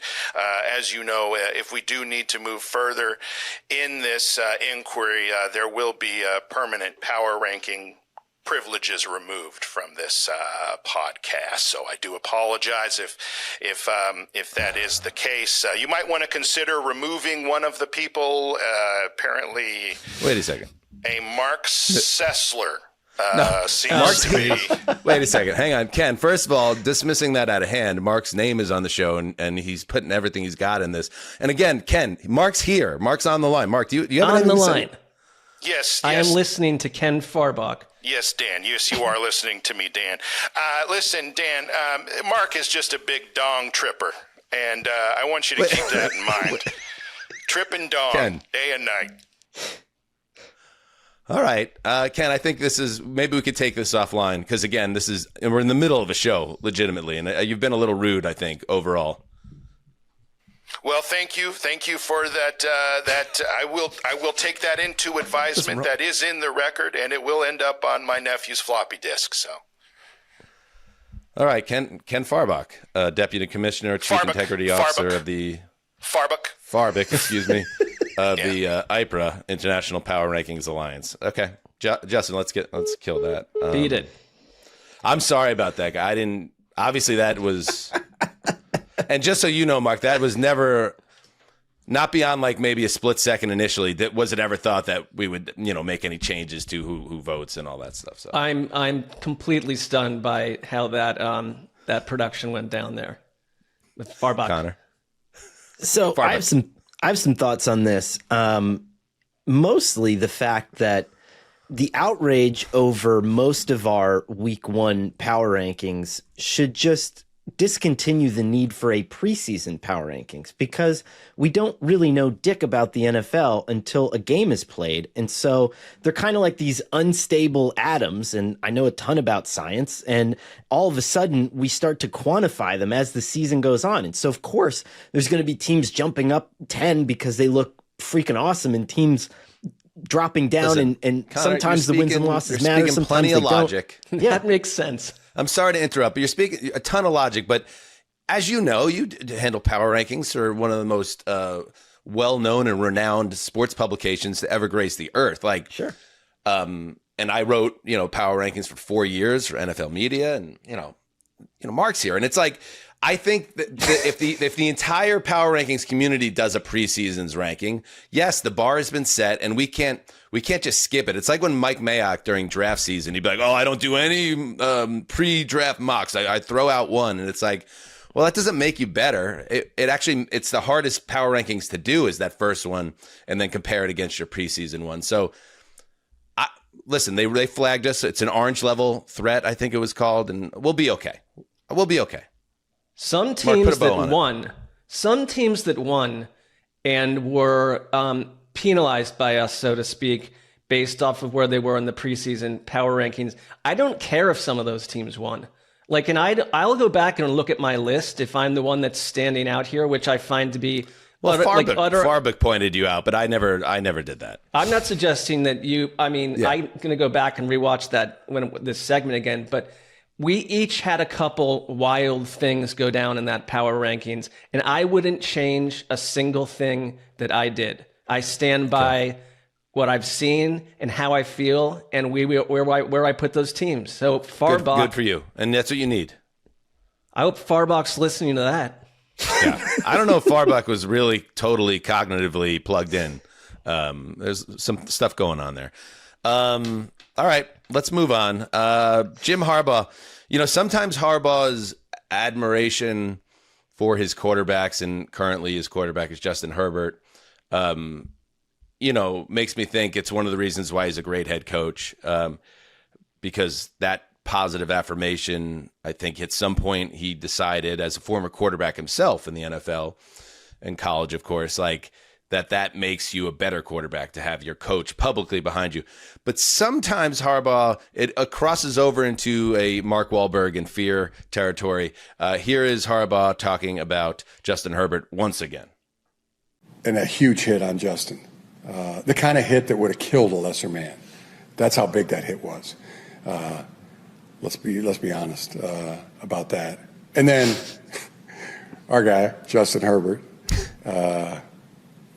as you know, if we do need to move further in this inquiry, there will be a permanent power ranking privileges removed from this podcast. So I do apologize if that is the case. You might want to consider removing one of the people, apparently. Wait a second. A Marc Sessler. Wait a second. Hang on. Ken, first of all, dismissing that out of hand, Mark's name is on the show, and he's putting everything he's got in this. And again, Ken, Mark's here. Mark's on the line. Mark, do you have on anything the to line? Say? Yes. I am listening to Ken Farbach. Yes, Dan. Yes, you are listening to me, Dan. Listen, Dan, Mark is just a big dong tripper, and I want you to keep that in mind. Tripping dong, Ken. day and night. All right. Ken, I think maybe we could take this offline because, again, we're in the middle of a show, legitimately, and you've been a little rude, I think, overall. Well, thank you for that. I will take that into advisement. That is in the record, and it will end up on my nephew's floppy disk. So, all right, Ken Farbach, Deputy Commissioner, Chief Integrity Officer of the Farbic, excuse me, of the IPRA International Power Rankings Alliance. Okay, Justin, let's kill that. Beat it. I'm sorry about that guy. I didn't. Obviously, that was. And just so you know, Mark, that was never, not beyond like maybe a split second initially, that was it ever thought that we would, make any changes to who votes and all that stuff. So I'm completely stunned by how that production went down there with Farbach. Connor. So Farbach. I have some thoughts on this. Mostly the fact that the outrage over most of our week 1 power rankings should just discontinue the need for a preseason power rankings, because we don't really know dick about the NFL until a game is played. And so they're kind of like these unstable atoms. And I know a ton about science, and all of a sudden we start to quantify them as the season goes on. And so of course there's going to be teams jumping up 10 because they look freaking awesome, and teams dropping down. Listen, and Connor, sometimes the wins and losses matter. Sometimes plenty of logic. Yeah, that makes sense. I'm sorry to interrupt, but you're speaking a ton of logic. But as you know, you handle power rankings for one of the most well-known and renowned sports publications to ever grace the earth. Like, sure. And I wrote, power rankings for 4 years for NFL media, and Mark's here, and it's like, I think that if the entire power rankings community does a preseason's ranking, yes, the bar has been set, and we can't just skip it. It's like when Mike Mayock during draft season, he'd be like, "Oh, I don't do any pre-draft mocks. I throw out one," and it's like, well, that doesn't make you better. It's the hardest power rankings to do is that first one, and then compare it against your preseason one. So, listen, they flagged us. It's an orange level threat, I think it was called, and we'll be okay. We'll be okay. Some teams that won and were penalized by us, so to speak, based off of where they were in the preseason power rankings. I don't care if some of those teams won. I'll go back and look at my list if I'm the one that's standing out here, which I find to be Well, Like Farbick pointed you out, but I never did that. I'm not suggesting that you. I mean, I'm going to go back and rewatch this segment again. But we each had a couple wild things go down in that power rankings, and I wouldn't change a single thing that I did. I stand by what I've seen and how I feel, and where I put those teams. So Farbach, good for you, and that's what you need. I hope Farbach's listening to that. Yeah, I don't know if Farbach was really totally cognitively plugged in. There's some stuff going on there. All right, let's move on. Jim Harbaugh. Sometimes Harbaugh's admiration for his quarterbacks, and currently his quarterback is Justin Herbert, makes me think it's one of the reasons why he's a great head coach, because that positive affirmation, I think at some point he decided, as a former quarterback himself in the NFL and college, of course, like that makes you a better quarterback to have your coach publicly behind you. But sometimes Harbaugh, it crosses over into a Mark Wahlberg and fear territory. Here is Harbaugh talking about Justin Herbert once again. And a huge hit on Justin. The kind of hit that would have killed a lesser man. That's how big that hit was. Let's be honest about that. And then our guy, Justin Herbert,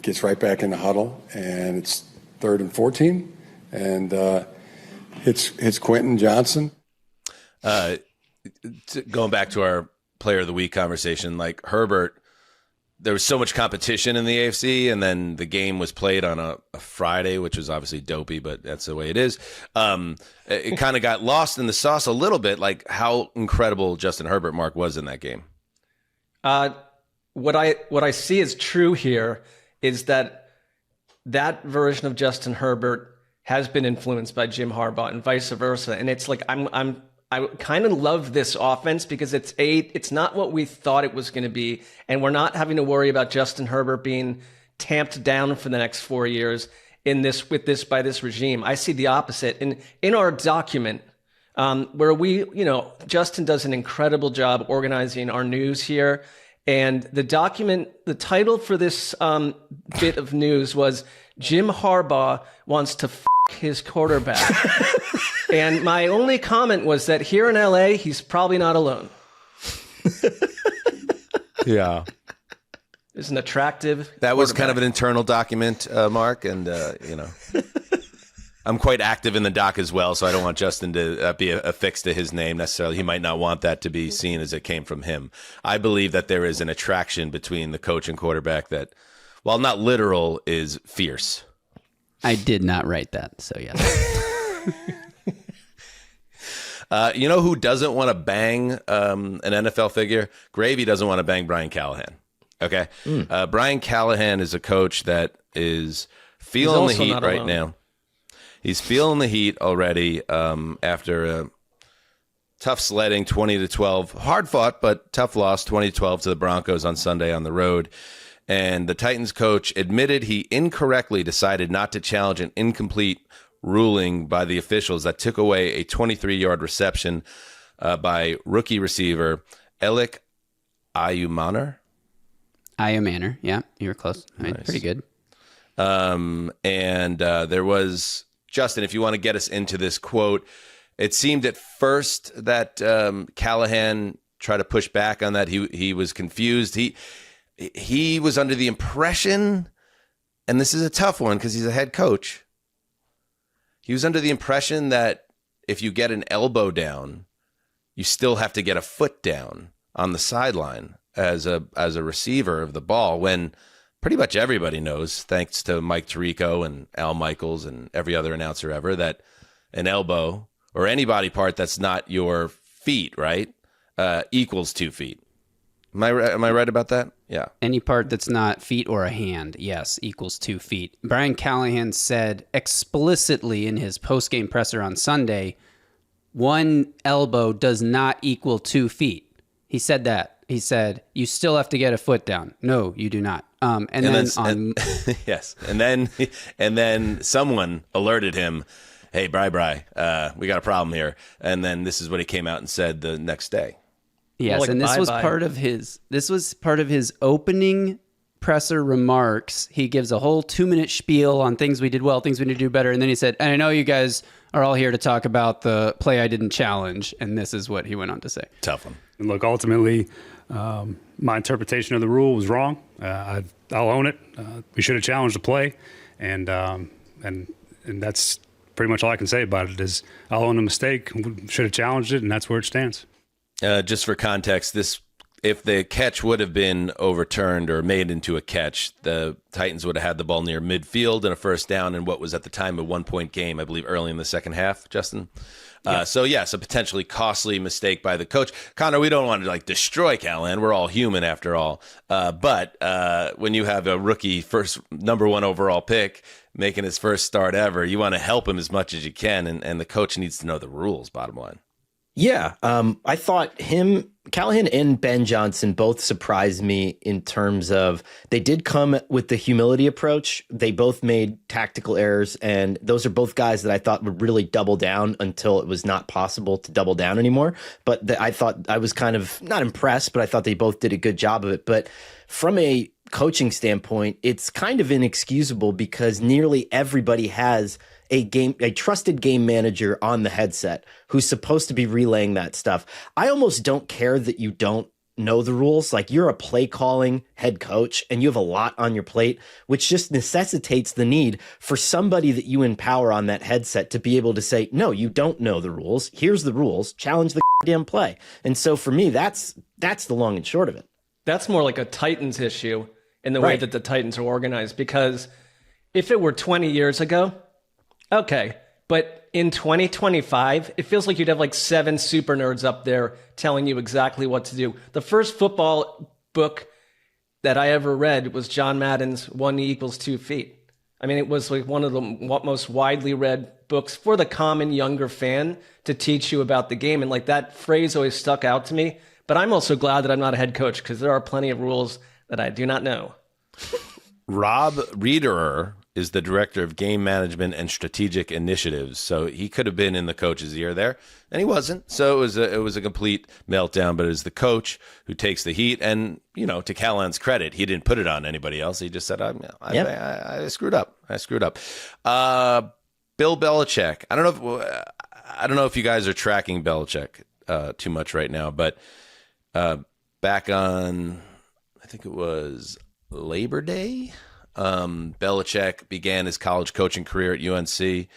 gets right back in the huddle, and it's 3rd and 14, and hits Quentin Johnson. Going back to our Player of the Week conversation, like Herbert, there was so much competition in the AFC, and then the game was played on a Friday, which was obviously dopey, but that's the way it is. It kind of got lost in the sauce a little bit, like how incredible Justin Herbert, Mark, was in that game. What I see as true here is that version of Justin Herbert has been influenced by Jim Harbaugh and vice versa, and it's like I kind of love this offense because it's not what we thought it was going to be, and we're not having to worry about Justin Herbert being tamped down for the next 4 years by this regime. I see the opposite. In our document, where Justin does an incredible job organizing our news here, and the document, the title for this bit of news was Jim Harbaugh wants to f*** his quarterback. And my only comment was that here in LA, he's probably not alone. Yeah. There's an attractive. That was kind of an internal document, Mark, and I'm quite active in the doc as well, so I don't want Justin to be affixed to his name necessarily. He might not want that to be seen as it came from him. I believe that there is an attraction between the coach and quarterback that, while not literal, is fierce. I did not write that, so yes. You know who doesn't want to bang an NFL figure? Gravy doesn't want to bang Brian Callahan. Okay? Brian Callahan is a coach that is feeling the heat right now. He's feeling the heat already after a tough sledding, 20-12. Hard fought, but tough loss, 20-12 to the Broncos on Sunday on the road. And the Titans coach admitted he incorrectly decided not to challenge an incomplete ruling by the officials that took away a 23-yard reception by rookie receiver Elik Ayumanor. Ayumanor, yeah, you were close. Nice. Pretty good. And there was, Justin, if you want to get us into this quote, it seemed at first that Callahan tried to push back on that. He was confused. He was under the impression, and this is a tough one because he's a head coach. He was under the impression that if you get an elbow down, you still have to get a foot down on the sideline as a receiver of the ball, when pretty much everybody knows, thanks to Mike Tirico and Al Michaels and every other announcer ever, that an elbow or any body part that's not your feet, right, equals 2 feet. Am I right about that? Yeah. Any part that's not feet or a hand, yes, equals 2 feet. Brian Callahan said explicitly in his post-game presser on Sunday, 1 elbow does not equal 2 feet. He said that. He said, you still have to get a foot down. No, you do not. Yes. And then someone alerted him, hey, Bri, we got a problem here. And then this is what he came out and said the next day. Yes, and this was part of his opening presser remarks, he gives a whole 2-minute spiel on things we did well, things we need to do better. And then he said, and I know you guys are all here to talk about the play I didn't challenge. And this is what he went on to say. Tough one. And look, ultimately, my interpretation of the rule was wrong. I'll own it. We should have challenged the play. And that's pretty much all I can say about it is I'll own a mistake. We should have challenged it, and that's where it stands. Just for context, if the catch would have been overturned or made into a catch, the Titans would have had the ball near midfield and a first down in what was at the time a 1-point game, I believe early in the second half, Justin. Yeah. So yes, a potentially costly mistake by the coach. Conor, we don't want to destroy Callahan. We're all human after all. But when you have a rookie first number 1 overall pick making his first start ever, you want to help him as much as you can. And the coach needs to know the rules, bottom line. Yeah, I thought Callahan and Ben Johnson both surprised me in terms of they did come with the humility approach. They both made tactical errors, and those are both guys that I thought would really double down until it was not possible to double down anymore. But I thought I was kind of not impressed, but I thought they both did a good job of it. But from a coaching standpoint, it's kind of inexcusable because nearly everybody has a trusted game manager on the headset who's supposed to be relaying that stuff. I almost don't care that you don't know the rules. Like, you're a play calling head coach and you have a lot on your plate, which just necessitates the need for somebody that you empower on that headset to be able to say, no, you don't know the rules. Here's the rules. Challenge the damn play. And so for me, that's the long and short of it. That's more like a Titans issue in the way that the Titans are organized, because if it were 20 years ago, okay, but in 2025, it feels like you'd have 7 super nerds up there telling you exactly what to do. The first football book that I ever read was John Madden's 1 = 2 feet. I mean, it was one of the most widely read books for the common younger fan to teach you about the game. And that phrase always stuck out to me. But I'm also glad that I'm not a head coach, because there are plenty of rules that I do not know. Rob Reederer is the director of game management and strategic initiatives. So he could have been in the coach's ear there, and he wasn't. So it was a complete meltdown, but it was the coach who takes the heat. And, to Callahan's credit, he didn't put it on anybody else. He just said, I screwed up. I screwed up. Bill Belichick. I don't know if you guys are tracking Belichick too much right now, but back on, I think it was Labor Day, Belichick began his college coaching career at UNC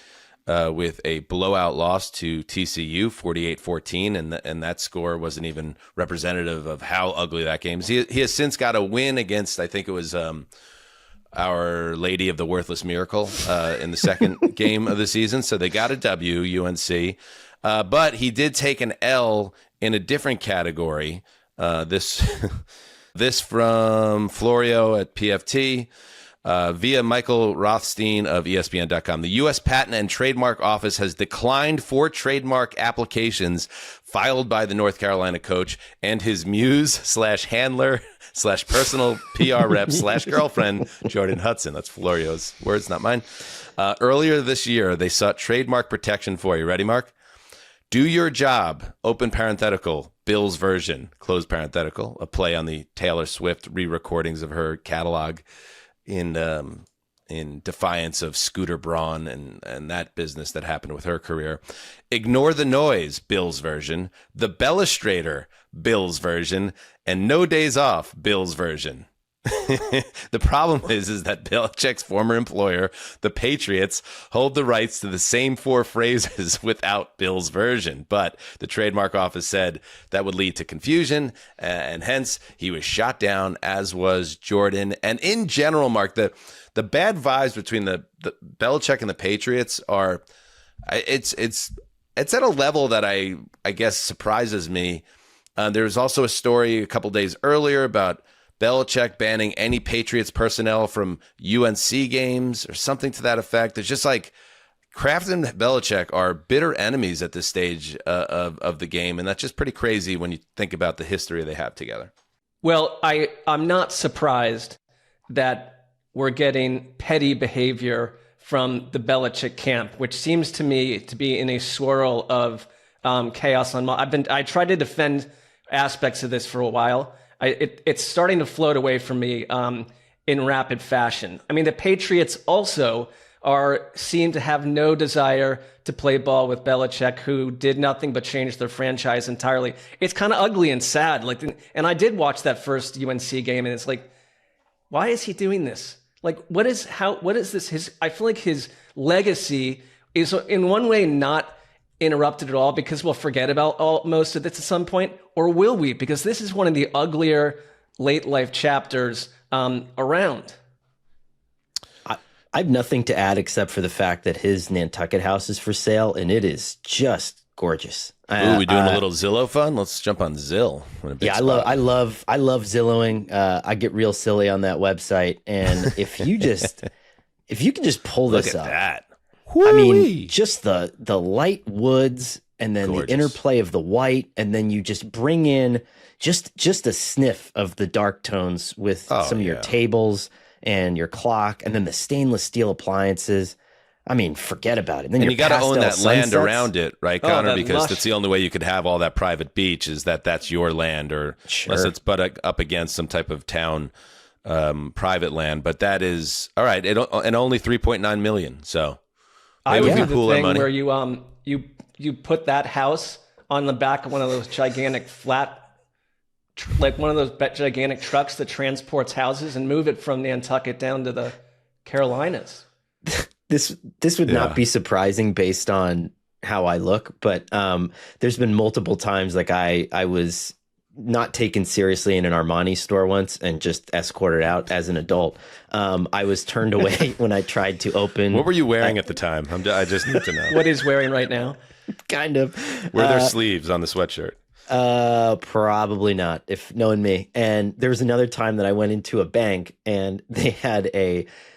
with a blowout loss to TCU, 48-14, and that score wasn't even representative of how ugly that game is. He has since got a win against, I think it was Our Lady of the Worthless Miracle in the second game of the season, so they got a W, UNC. But he did take an L in a different category. This from Florio at PFT via Michael Rothstein of ESPN.com. The U.S. Patent and Trademark Office has declined 4 trademark applications filed by the North Carolina coach and his muse/handler/ personal PR rep / girlfriend, Jordan Hudson. That's Florio's words, not mine. Earlier this year, they sought trademark protection for, you ready, Mark? Do your job, open parenthetical, Bill's version, close parenthetical, a play on the Taylor Swift re-recordings of her catalog in defiance of Scooter Braun and that business that happened with her career. Ignore the noise, Bill's version, the Bellustrator, Bill's version, and No Days Off, Bill's version. The problem is that Belichick's former employer, the Patriots, hold the rights to the same 4 phrases without Bill's version. But the trademark office said that would lead to confusion, and hence he was shot down, as was Jordan. And in general, Mark, the bad vibes between the Belichick and the Patriots are, it's at a level that I guess surprises me. There was also a story a couple days earlier about Belichick banning any Patriots personnel from UNC games or something to that effect. It's just Kraft and Belichick are bitter enemies at this stage of the game, and that's just pretty crazy when you think about the history they have together. Well, I'm not surprised that we're getting petty behavior from the Belichick camp, which seems to me to be in a swirl of chaos. I tried to defend aspects of this for a while. It's starting to float away from me. in rapid fashion. I mean, the Patriots also seem to have no desire to play ball with Belichick, who did nothing but change their franchise entirely. It's kind of ugly and sad. And I did watch that first UNC game, and it's like, why is he doing this? Like, what is this? I feel like his legacy is in one way not interrupted at all, because we'll forget about most of this at some point, or will we? Because this is one of the uglier late life chapters around. I have nothing to add except for the fact that his Nantucket house is for sale, and it is just gorgeous. Ooh, we doing a little Zillow fun? Let's jump on Zillow. Yeah, I love Zillowing. I get real silly on that website, and if you can just pull this Look at up, that. I mean, just the light woods, and then Gorgeous. the interplay of the white, and then you just bring in just a sniff of the dark tones with some of your tables and your clock, and then the stainless steel appliances. I mean, forget about it. Then And you got to own that land sunsets. around it, right, Connor? that Because lush. that's the only way you could have all that private beach, is that's your land, or unless it's up against some type of town private land. But that is all right. And only 3.9 million. So I would do the pool our thing money. where you put that house on the back of one of those gigantic like one of those gigantic trucks that transports houses, and move it from Nantucket down to the Carolinas. This would not be surprising based on how I look, but there's been multiple times like I was not taken seriously in an Armani store once and just escorted out as an adult. I was turned away when I tried to open. What were you wearing at the time? I just need to know. What he's wearing right now? Kind of. Were there sleeves on the sweatshirt? Probably not, if knowing me. And there was another time that I went into a bank and they had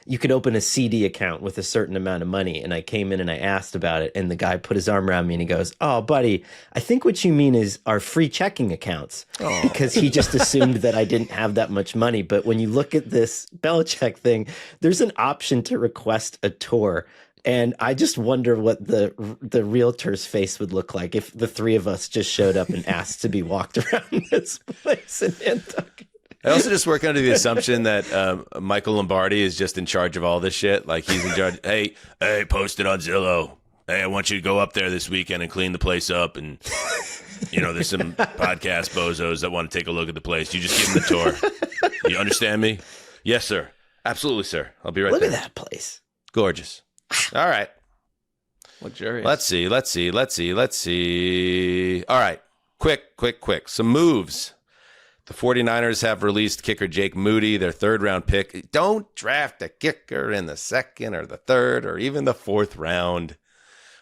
you could open a CD account with a certain amount of money. And I came in and I asked about it, and the guy put his arm around me and he goes, "Oh, buddy, I think what you mean is our free checking accounts," because he just assumed that I didn't have that much money. But when you look at this Belichick thing, there's an option to request a tour. And I just wonder what the realtor's face would look like if the three of us just showed up and asked to be walked around this place in Nantucket. I also just work under the assumption that Michael Lombardi is just in charge of all this shit. Like, he's in charge. Hey, post it on Zillow. Hey, I want you to go up there this weekend and clean the place up. And, there's some podcast bozos that want to take a look at the place. You just give them the tour. You understand me? Yes, sir. Absolutely, sir. I'll be right there. Look at that place. Gorgeous. All right. Luxurious. Let's see. All right. Quick. Some moves. The 49ers have released kicker Jake Moody, their third-round pick. Don't draft a kicker in the second or the third or even the fourth round.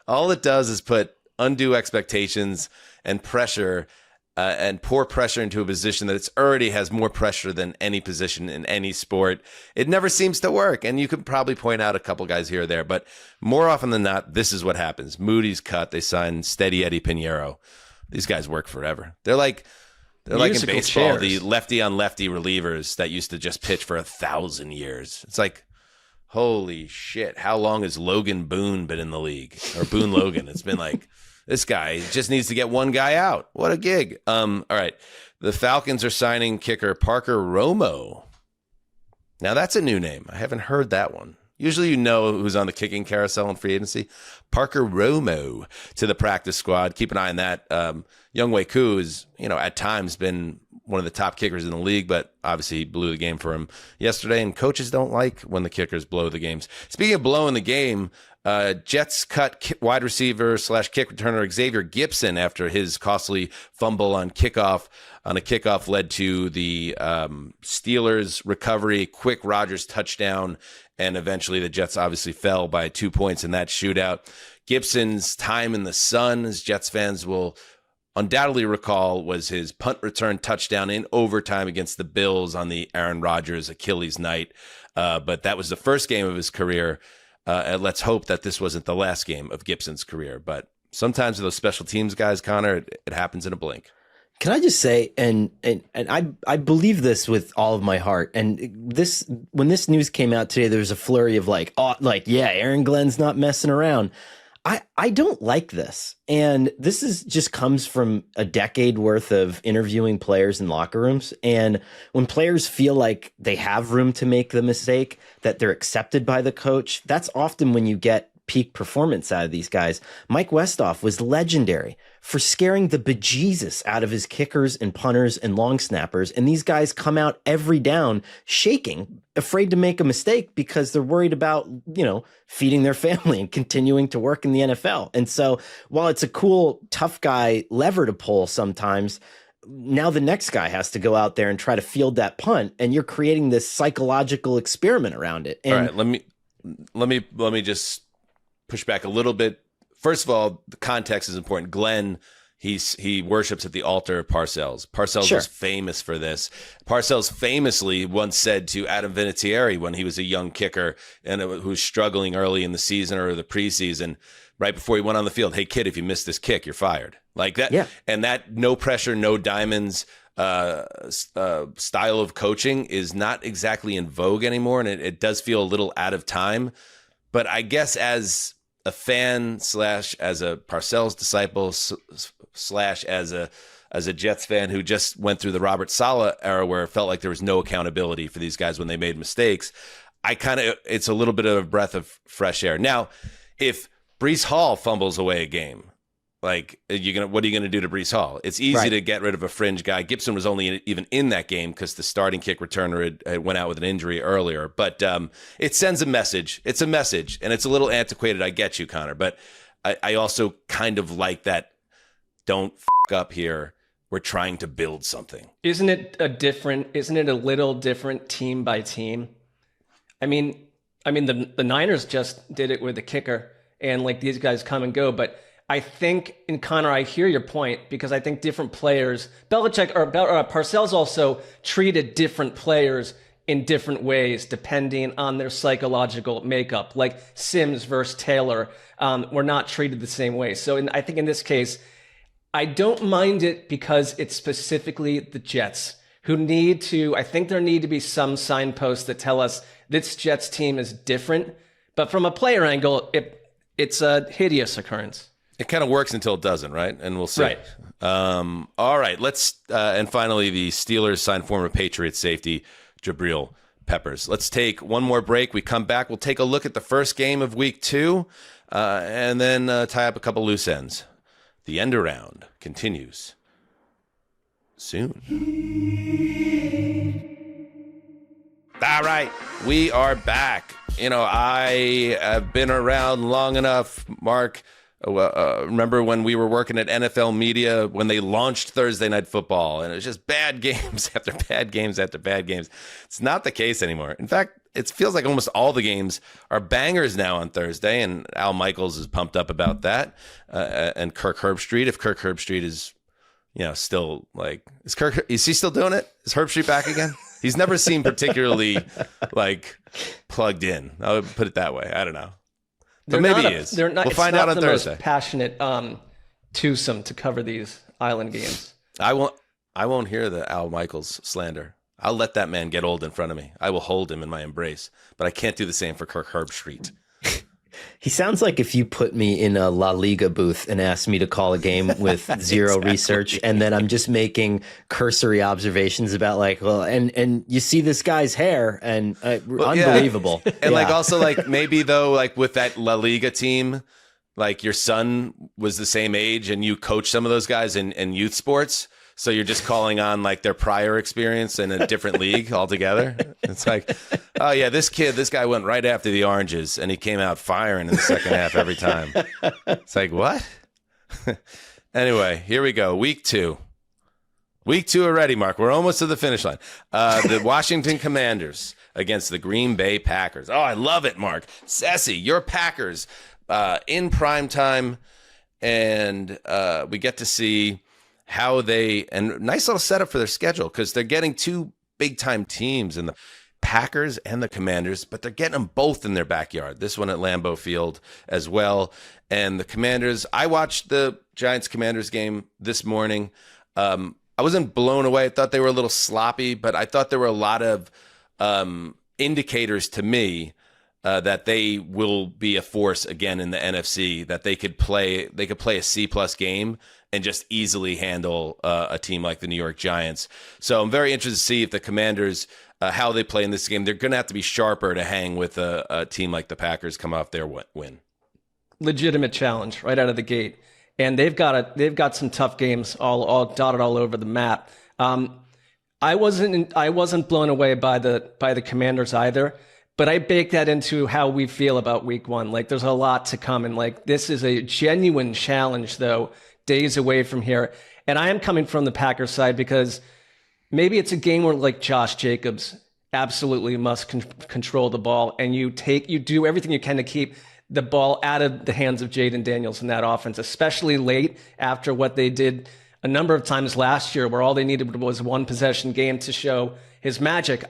All it does is put undue expectations and pressure and pour pressure into a position that already has more pressure than any position in any sport. It never seems to work. And you could probably point out a couple guys here or there, but more often than not, this is what happens. Moody's cut. They signed Steady Eddie Pinheiro. These guys work forever. They're like in Musical baseball, chairs. the lefty on lefty relievers that used to just pitch for 1,000 years. It's like, holy shit. How long has Logan Boone been in the league? Or Boone Logan? It's been like, this guy just needs to get one guy out. What a gig. All right. The Falcons are signing kicker Parker Romo. Now, that's a new name. I haven't heard that one. Usually who's on the kicking carousel in free agency. Parker Romo to the practice squad. Keep an eye on that. Younghoe Koo is, at times been one of the top kickers in the league, but obviously he blew the game for him yesterday, and coaches don't like when the kickers blow the games. Speaking of blowing the game, Jets cut wide receiver / kick returner Xavier Gipson after his costly fumble on a kickoff led to the Steelers' recovery, quick Rodgers touchdown, and eventually the Jets obviously fell by 2 points in that shootout. Gibson's time in the sun, as Jets fans will undoubtedly recall, was his punt return touchdown in overtime against the Bills on the Aaron Rodgers Achilles night. But that was the first game of his career. And let's hope that this wasn't the last game of Gibson's career. But sometimes with those special teams guys, Connor, it happens in a blink. Can I just say, and I believe this with all of my heart. And when this news came out today, there was a flurry of Aaron Glenn's not messing around. I don't like this. And this is just comes from a decade worth of interviewing players in locker rooms. And when players feel like they have room to make the mistake, that they're accepted by the coach, that's often when you get peak performance out of these guys. Mike Westhoff was legendary for scaring the bejesus out of his kickers and punters and long snappers. And these guys come out every down shaking, afraid to make a mistake because they're worried about, feeding their family and continuing to work in the NFL. And so while it's a cool, tough guy lever to pull sometimes, now the next guy has to go out there and try to field that punt. And you're creating this psychological experiment around it. And all right, let me just push back a little bit. First of all, the context is important. Glenn, he worships at the altar of Parcells. Parcells was famous for this. Parcells famously once said to Adam Vinatieri when he was a young kicker and who was struggling early in the season or the preseason, right before he went on the field, "Hey kid, if you miss this kick, you're fired." Like that. Yeah. And that no pressure, no diamonds style of coaching is not exactly in vogue anymore, and it does feel a little out of time. But I guess as a fan / as a Parcells disciple / as a Jets fan who just went through the Robert Saleh era where it felt like there was no accountability for these guys when they made mistakes, it's a little bit of a breath of fresh air. Now, if Breece Hall fumbles away a game, like what are you gonna do to Breece Hall? It's easy to get rid of a fringe guy. Gibson was only even in that game because the starting kick returner had went out with an injury earlier. But it sends a message. It's a message, and it's a little antiquated. I get you, Connor, but I also kind of like that. Don't f*** up here. We're trying to build something. Isn't it a little different team by team? I mean, the Niners just did it with the kicker, and like these guys come and go, but I think, and Connor, I hear your point because I think different players, Parcells also treated different players in different ways depending on their psychological makeup. Like Sims versus Taylor were not treated the same way. So I think in this case, I don't mind it because it's specifically the Jets who I think there need to be some signposts that tell us this Jets team is different. But from a player angle, it's a hideous occurrence. It kind of works until it doesn't, right? And we'll see. Right. All right. Let's and finally, the Steelers signed former Patriots safety Jabril Peppers. Let's take one more break. We come back. We'll take a look at the first game of Week 2, and then tie up a couple loose ends. The end around continues soon. All right, we are back. I have been around long enough, Mark. Remember when we were working at NFL Media when they launched Thursday Night Football and it was just bad games after bad games after bad games. It's not the case anymore. In fact, it feels like almost all the games are bangers now on Thursday, and Al Michaels is pumped up about that. And Kirk Herbstreit, if Kirk Herbstreit is, still like, is he still doing it? Is Herbstreit back again? He's never seemed particularly plugged in. I would put it that way. I don't know. But maybe he is. We'll find out on Thursday. Most passionate twosome to cover these island games. I won't hear the Al Michaels slander. I'll let that man get old in front of me. I will hold him in my embrace, but I can't do the same for Kirk Herbstreit. He sounds like if you put me in a La Liga booth and asked me to call a game with zero research, and then I'm just making cursory observations about and you see this guy's hair and unbelievable. Yeah. And also maybe though, with that La Liga team, your son was the same age and you coach some of those guys in youth sports. So you're just calling on their prior experience in a different league altogether. It's like, oh yeah, this guy went right after the Oranges and he came out firing in the second half every time. It's like, what? Anyway, here we go. Week 2 already, Mark. We're almost to the finish line. The Washington Commanders against the Green Bay Packers. Oh, I love it, Mark. Sassy, your Packers in prime time. And we get to see how and nice little setup for their schedule because they're getting 2 big time teams in the Packers and the Commanders, but they're getting them both in their backyard. This one at Lambeau Field as well. And the Commanders, I watched the Giants Commanders game this morning. I wasn't blown away. I thought they were a little sloppy, but I thought there were a lot of indicators to me that they will be a force again in the NFC, that they could play a C-plus game and just easily handle a team like the New York Giants. So I'm very interested to see if the Commanders, how they play in this game. They're going to have to be sharper to hang with a team like the Packers come off their win. Legitimate challenge right out of the gate. And they've got some tough games all dotted all over the map. I wasn't blown away by the Commanders either, but I bake that into how we feel about week one. Like, there's a lot to come, and like, this is a genuine challenge, though, days away from here. And I am coming from the Packers side because maybe it's a game where, like, Josh Jacobs absolutely must control the ball, and you do everything you can to keep the ball out of the hands of Jaden Daniels in that offense, especially late after what they did a number of times last year, where all they needed was one possession game to show his magic.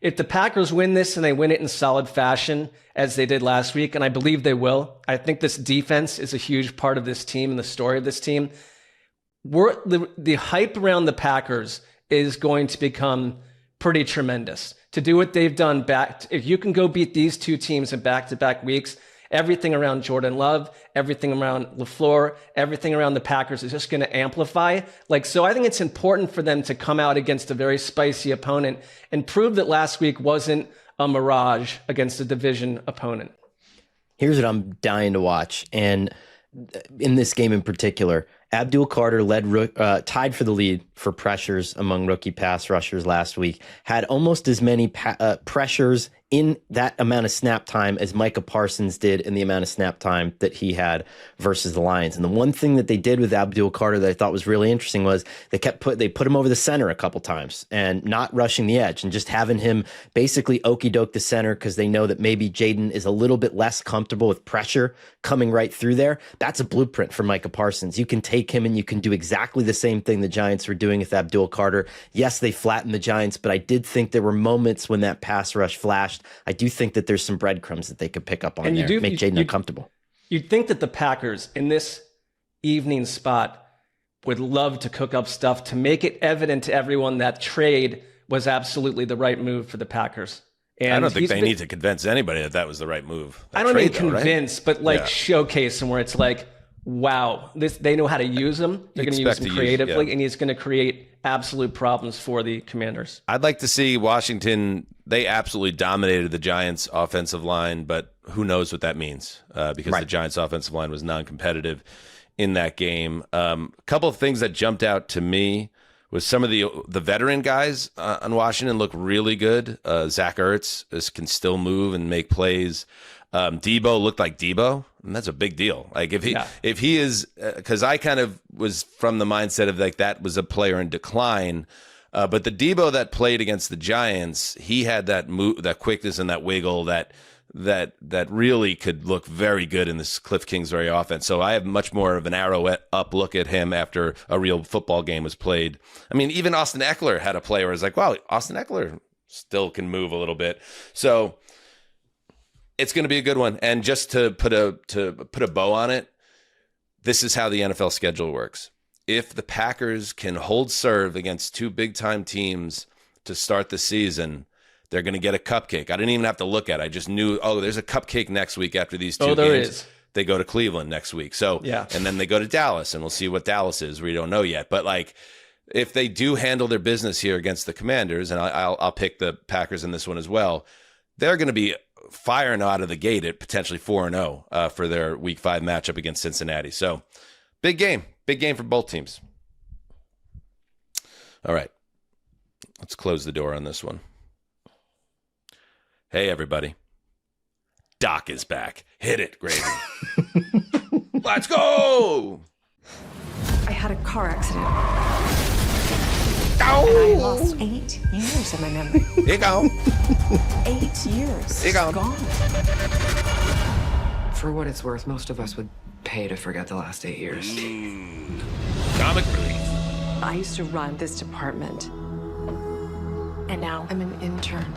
If the Packers win this and they win it in solid fashion, as they did last week, and I believe they will, I think this defense is a huge part of this team and the story of this team. The hype around the Packers is going to become pretty tremendous. To do what they've done if you can go beat these two teams in back-to-back weeks, everything around Jordan Love, everything around LaFleur, everything around the Packers is just going to amplify. So I think it's important for them to come out against a very spicy opponent and prove that last week wasn't a mirage against a division opponent. Here's what I'm dying to watch. And in this game in particular, Abdul Carter tied for the lead for pressures among rookie pass rushers last week, had almost as many pressures in that amount of snap time as Micah Parsons did in the amount of snap time that he had versus the Lions. And the one thing that they did with Abdul Carter that I thought was really interesting was they put him over the center a couple times and not rushing the edge and just having him basically okey-doke the center because they know that maybe Jaden is a little bit less comfortable with pressure coming right through there. That's a blueprint for Micah Parsons. You can take him and you can do exactly the same thing the Giants were doing with Abdul Carter. Yes, they flattened the Giants, but I did think there were moments when that pass rush flashed. I do think that there's some breadcrumbs that they could pick up on and there, make Jaden uncomfortable. You'd think that the Packers in this evening spot would love to cook up stuff to make it evident to everyone that trade was absolutely the right move for the Packers. And I don't think they need to convince anybody that was the right move. I don't mean convince, but showcase them where it's like, wow, they know how to use him. They're going to use him creatively, and he's going to create absolute problems for the Commanders. I'd like to see Washington. They absolutely dominated the Giants' offensive line, but who knows what that means because the Giants' offensive line was non-competitive in that game. A couple of things that jumped out to me was some of the veteran guys on Washington look really good. Zach Ertz can still move and make plays. Debo looked like Debo, and that's a big deal. Like if he is, because I kind of was from the mindset of like that was a player in decline, but the Debo that played against the Giants, he had that move, that quickness, and that wiggle that really could look very good in this Cliff Kingsbury offense. So I have much more of an arrow up look at him after a real football game was played. I mean, even Austin Eckler had a play where I was like, wow, Austin Eckler still can move a little bit. So it's going to be a good one. And just to put a bow on it, this is how the NFL schedule works. If the Packers can hold serve against two big-time teams to start the season, they're going to get a cupcake. I didn't even have to look at it. I just knew, there's a cupcake next week after these two games. There is. They go to Cleveland next week. So, and then they go to Dallas, and we'll see what Dallas is. We don't know yet. But, like, if they do handle their business here against the Commanders, and I'll pick the Packers in this one as well, they're going to be firing out of the gate at potentially 4-0 for their Week 5 matchup against Cincinnati. So, big game for both teams. All right, let's close the door on this one. Hey, everybody. Doc is back. Hit it, Gravy. Let's go! I had a car accident. Ow! And I lost 8 years of my memory. Here you go. 8 years. Here you go. Gone. For what it's worth, most of us would pay to forget the last 8 years. Comic relief. I used to run this department. And now I'm an intern.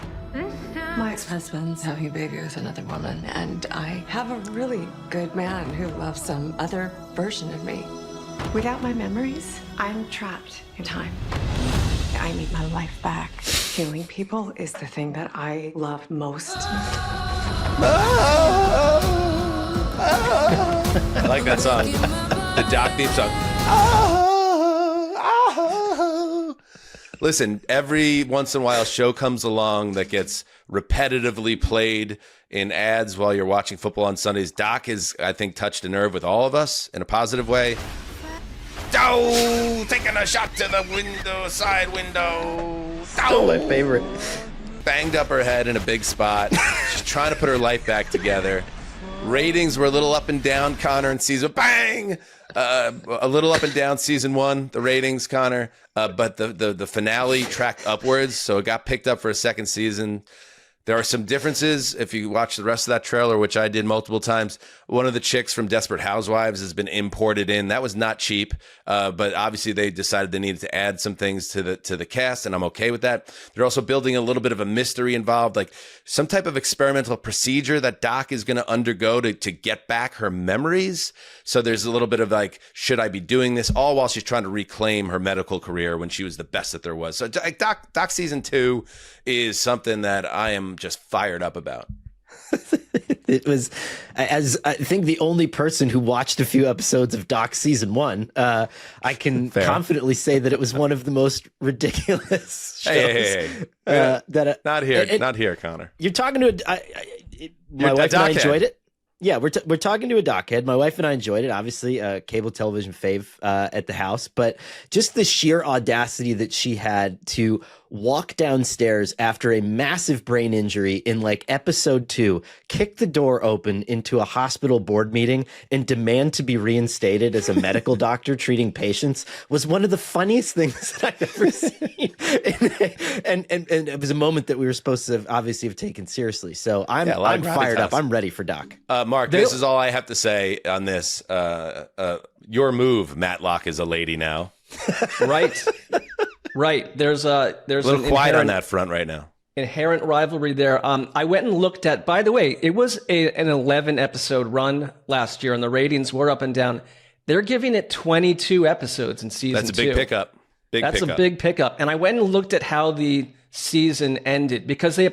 My ex-husband's having a baby with another woman, and I have a really good man who loves some other version of me. Without my memories, I'm trapped in time. I need my life back. Healing people is the thing that I love most. I like that song. The Doc theme song. Listen, every once in a while, a show comes along that gets repetitively played in ads while you're watching football on Sundays. Doc has, I think, touched a nerve with all of us in a positive way. Oh, taking a shot to the window, side window. Still my favorite. Banged up her head in a big spot. She's trying to put her life back together. Ratings were a little up and down, Connor, in season. Bang! A little up and down season 1, the ratings, Connor. But the finale tracked upwards, so it got picked up for a second season. There are some differences if you watch the rest of that trailer, which I did multiple times. One of the chicks from Desperate Housewives has been imported in. That was not cheap, but obviously they decided they needed to add some things to the cast, and I'm okay with that. They're also building a little bit of a mystery involved, like some type of experimental procedure that Doc is going to undergo to get back her memories. So there's a little bit of like, should I be doing this? All while she's trying to reclaim her medical career when she was the best that there was. So Doc season 2 is something that I am just fired up about. It was, as I think the only person who watched a few episodes of Doc season 1, I can confidently say that it was one of the most ridiculous shows. Hey. Not here, Connor. You're talking to my wife and I enjoyed it. Yeah, we're talking to a doc head. My wife and I enjoyed it. Obviously, cable television fave at the house, but just the sheer audacity that she had to walk downstairs after a massive brain injury in like episode 2, kick the door open into a hospital board meeting and demand to be reinstated as a medical doctor treating patients was one of the funniest things that I've ever seen. and it was a moment that we were supposed to have obviously have taken seriously. So I'm fired up. I'm ready for Doc. Mark, this is all I have to say on this. Your move, Matlock is a lady now. Right. There's a little quiet on that front right now. Inherent rivalry there. I went and looked at, by the way, it was an 11 episode run last year and the ratings were up and down. They're giving it 22 episodes in season 2. That's a big pickup. That's a big pickup. And I went and looked at how the season ended because they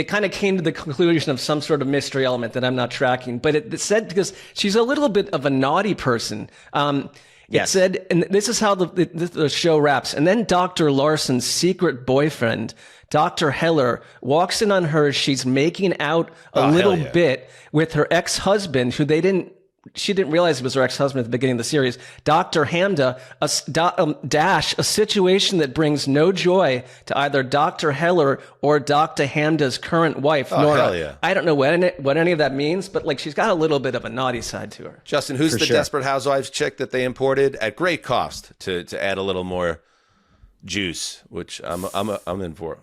kind of came to the conclusion of some sort of mystery element that I'm not tracking. But it said, because she's a little bit of a naughty person. It said, and this is how the show wraps. And then Dr. Larson's secret boyfriend, Dr. Heller, walks in on her. She's making out a little bit with her ex-husband, who she didn't realize it was her ex-husband at the beginning of the series. Dr. Hamda, a situation that brings no joy to either Dr. Heller or Dr. Hamda's current wife, Nora. Hell yeah. I don't know what any of that means, but like she's got a little bit of a naughty side to her. Justin, who's the Desperate Housewives chick that they imported at great cost to add a little more juice, which I'm in for.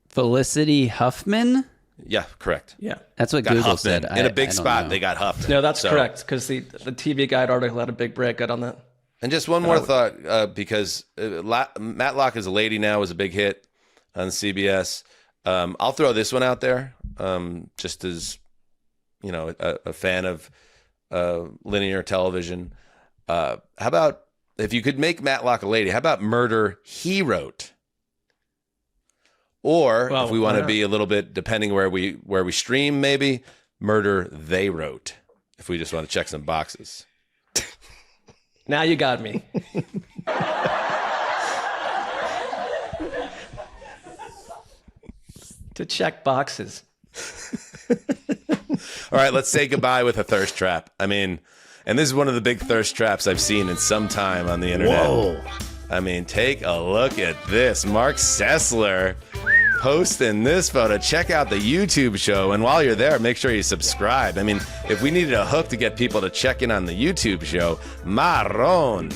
Felicity Huffman? Yeah, correct. Yeah. That's what Google said. In a big spot, they got Huffman. No, that's correct, because the TV Guide article had a big breakout on that. And just one more thought, because Matlock is a Lady now was a big hit on CBS. I'll throw this one out there, just as, a fan of linear television. How about, if you could make Matlock a lady, how about Murder, He Wrote? Or if we want to be a little bit, depending where we stream, maybe Murder, They Wrote, if we just want to check some boxes. Now you got me. To check boxes. All right, let's say goodbye with a thirst trap. I mean, and this is one of the big thirst traps I've seen in some time on the internet. Whoa. I mean, take a look at this. Marc Sessler posting this photo. Check out the YouTube show. And while you're there, make sure you subscribe. I mean, if we needed a hook to get people to check in on the YouTube show, Marron.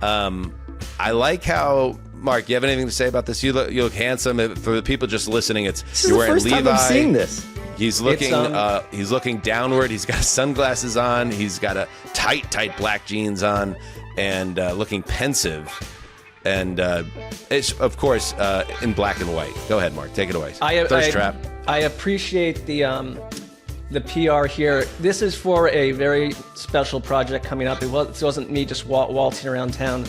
I like how, Mark, you have anything to say about this? You look handsome. For the people just listening, you're wearing Levi. Time I'm seeing this. He's looking downward. He's got sunglasses on. He's got a tight black jeans on, and looking pensive. And it's, of course, in black and white. Go ahead, Mark. Take it away. Thirst trap. I appreciate the PR here. This is for a very special project coming up. It wasn't me just waltzing around town.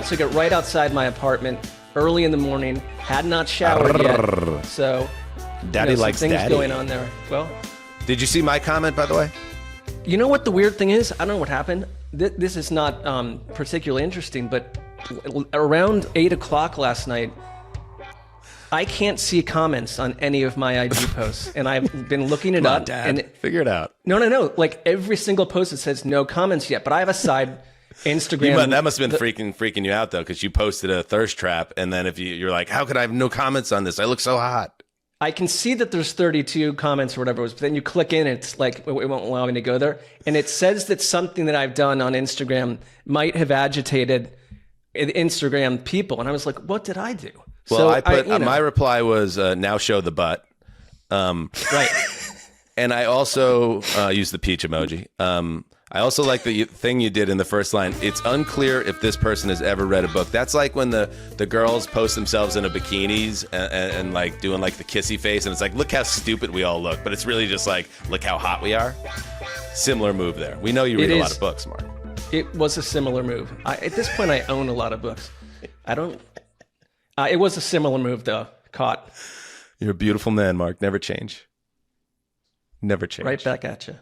Took it right outside my apartment early in the morning. Had not showered yet. So Daddy some likes things daddy. going on there. Well, Did you see my comment, by the way? you know what the weird thing is? I don't know what happened. This is not particularly interesting, but around 8 o'clock last night, I can't see comments on any of my IG posts, and I've been looking it up. Dad. And Figure it out. No. Like every single post, it says no comments yet. But I have a side Instagram. That must have been freaking you out though, because you posted a thirst trap, and then if you're like, how could I have no comments on this? I look so hot. I can see that there's 32 comments or whatever it was, but then you click in, it's like it won't allow me to go there, and it says that something that I've done on Instagram might have agitated Instagram people, and I was like, what did I do? Well, So my reply was now show the butt. Right. And I also used the peach emoji. I also like the thing you did in the first line. It's unclear if this person has ever read a book. That's like when the girls post themselves in a bikinis and like doing like the kissy face, and it's like, look how stupid we all look, but it's really just like, look how hot we are. Similar move there. We know you read a lot of books, Mark. It was a similar move. At this point, I own a lot of books. I don't. It was a similar move, though. Caught. You're a beautiful man, Mark. Never change. Never change. Right back at you.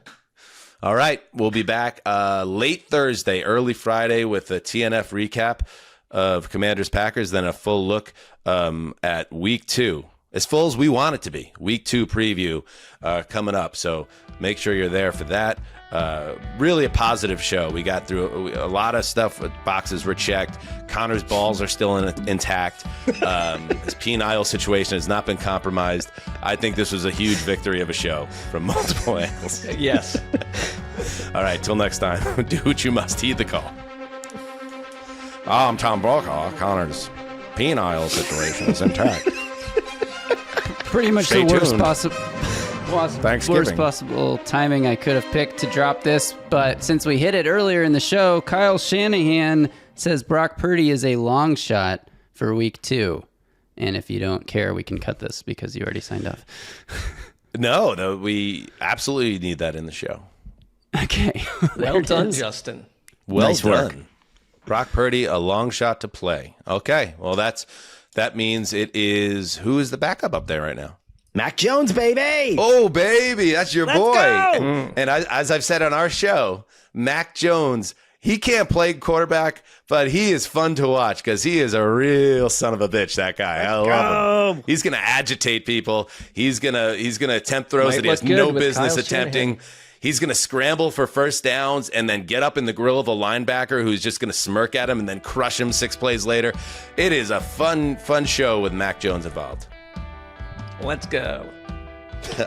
All right. We'll be back late Thursday, early Friday with a TNF recap of Commanders-Packers, then a full look at Week 2. As full as we want it to be. Week 2 preview coming up. So make sure you're there for that. Really a positive show. We got through a lot of stuff. Boxes were checked. Conor's balls are still intact. His penile situation has not been compromised. I think this was a huge victory of a show from multiple angles. Yes. All right, till next time. Do what you must. Heed the call. I'm Tom Brokaw. Conor's penile situation is intact. Pretty much Stay the worst tuned. worst possible timing I could have picked to drop this, but since we hit it earlier in the show, Kyle Shanahan says Brock Purdy is a long shot for Week 2. And if you don't care, we can cut this because you already signed off. No, we absolutely need that in the show. Okay. Well done, Justin. Well Nice done. work. Brock Purdy, a long shot to play. Okay, well that means it is, who is the backup up there right now? Mac Jones, baby. Oh, baby, that's your boy. go. And as I've said on our show, Mac Jones, he can't play quarterback, but he is fun to watch because he is a real son of a bitch, that guy. I love him. He's going to agitate people. He's going to attempt throws that he has no business attempting. He's going to scramble for first downs and then get up in the grill of a linebacker who's just going to smirk at him and then crush him 6 plays later. It is a fun show with Mac Jones involved. Let's go.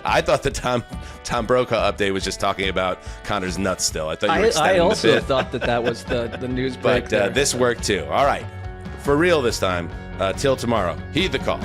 I thought the Tom Brokaw update was just talking about Conor's nuts still. I thought you were extending I also the bit. thought that was the news break. But this worked too. All right. For real this time. Till tomorrow. Heed the call.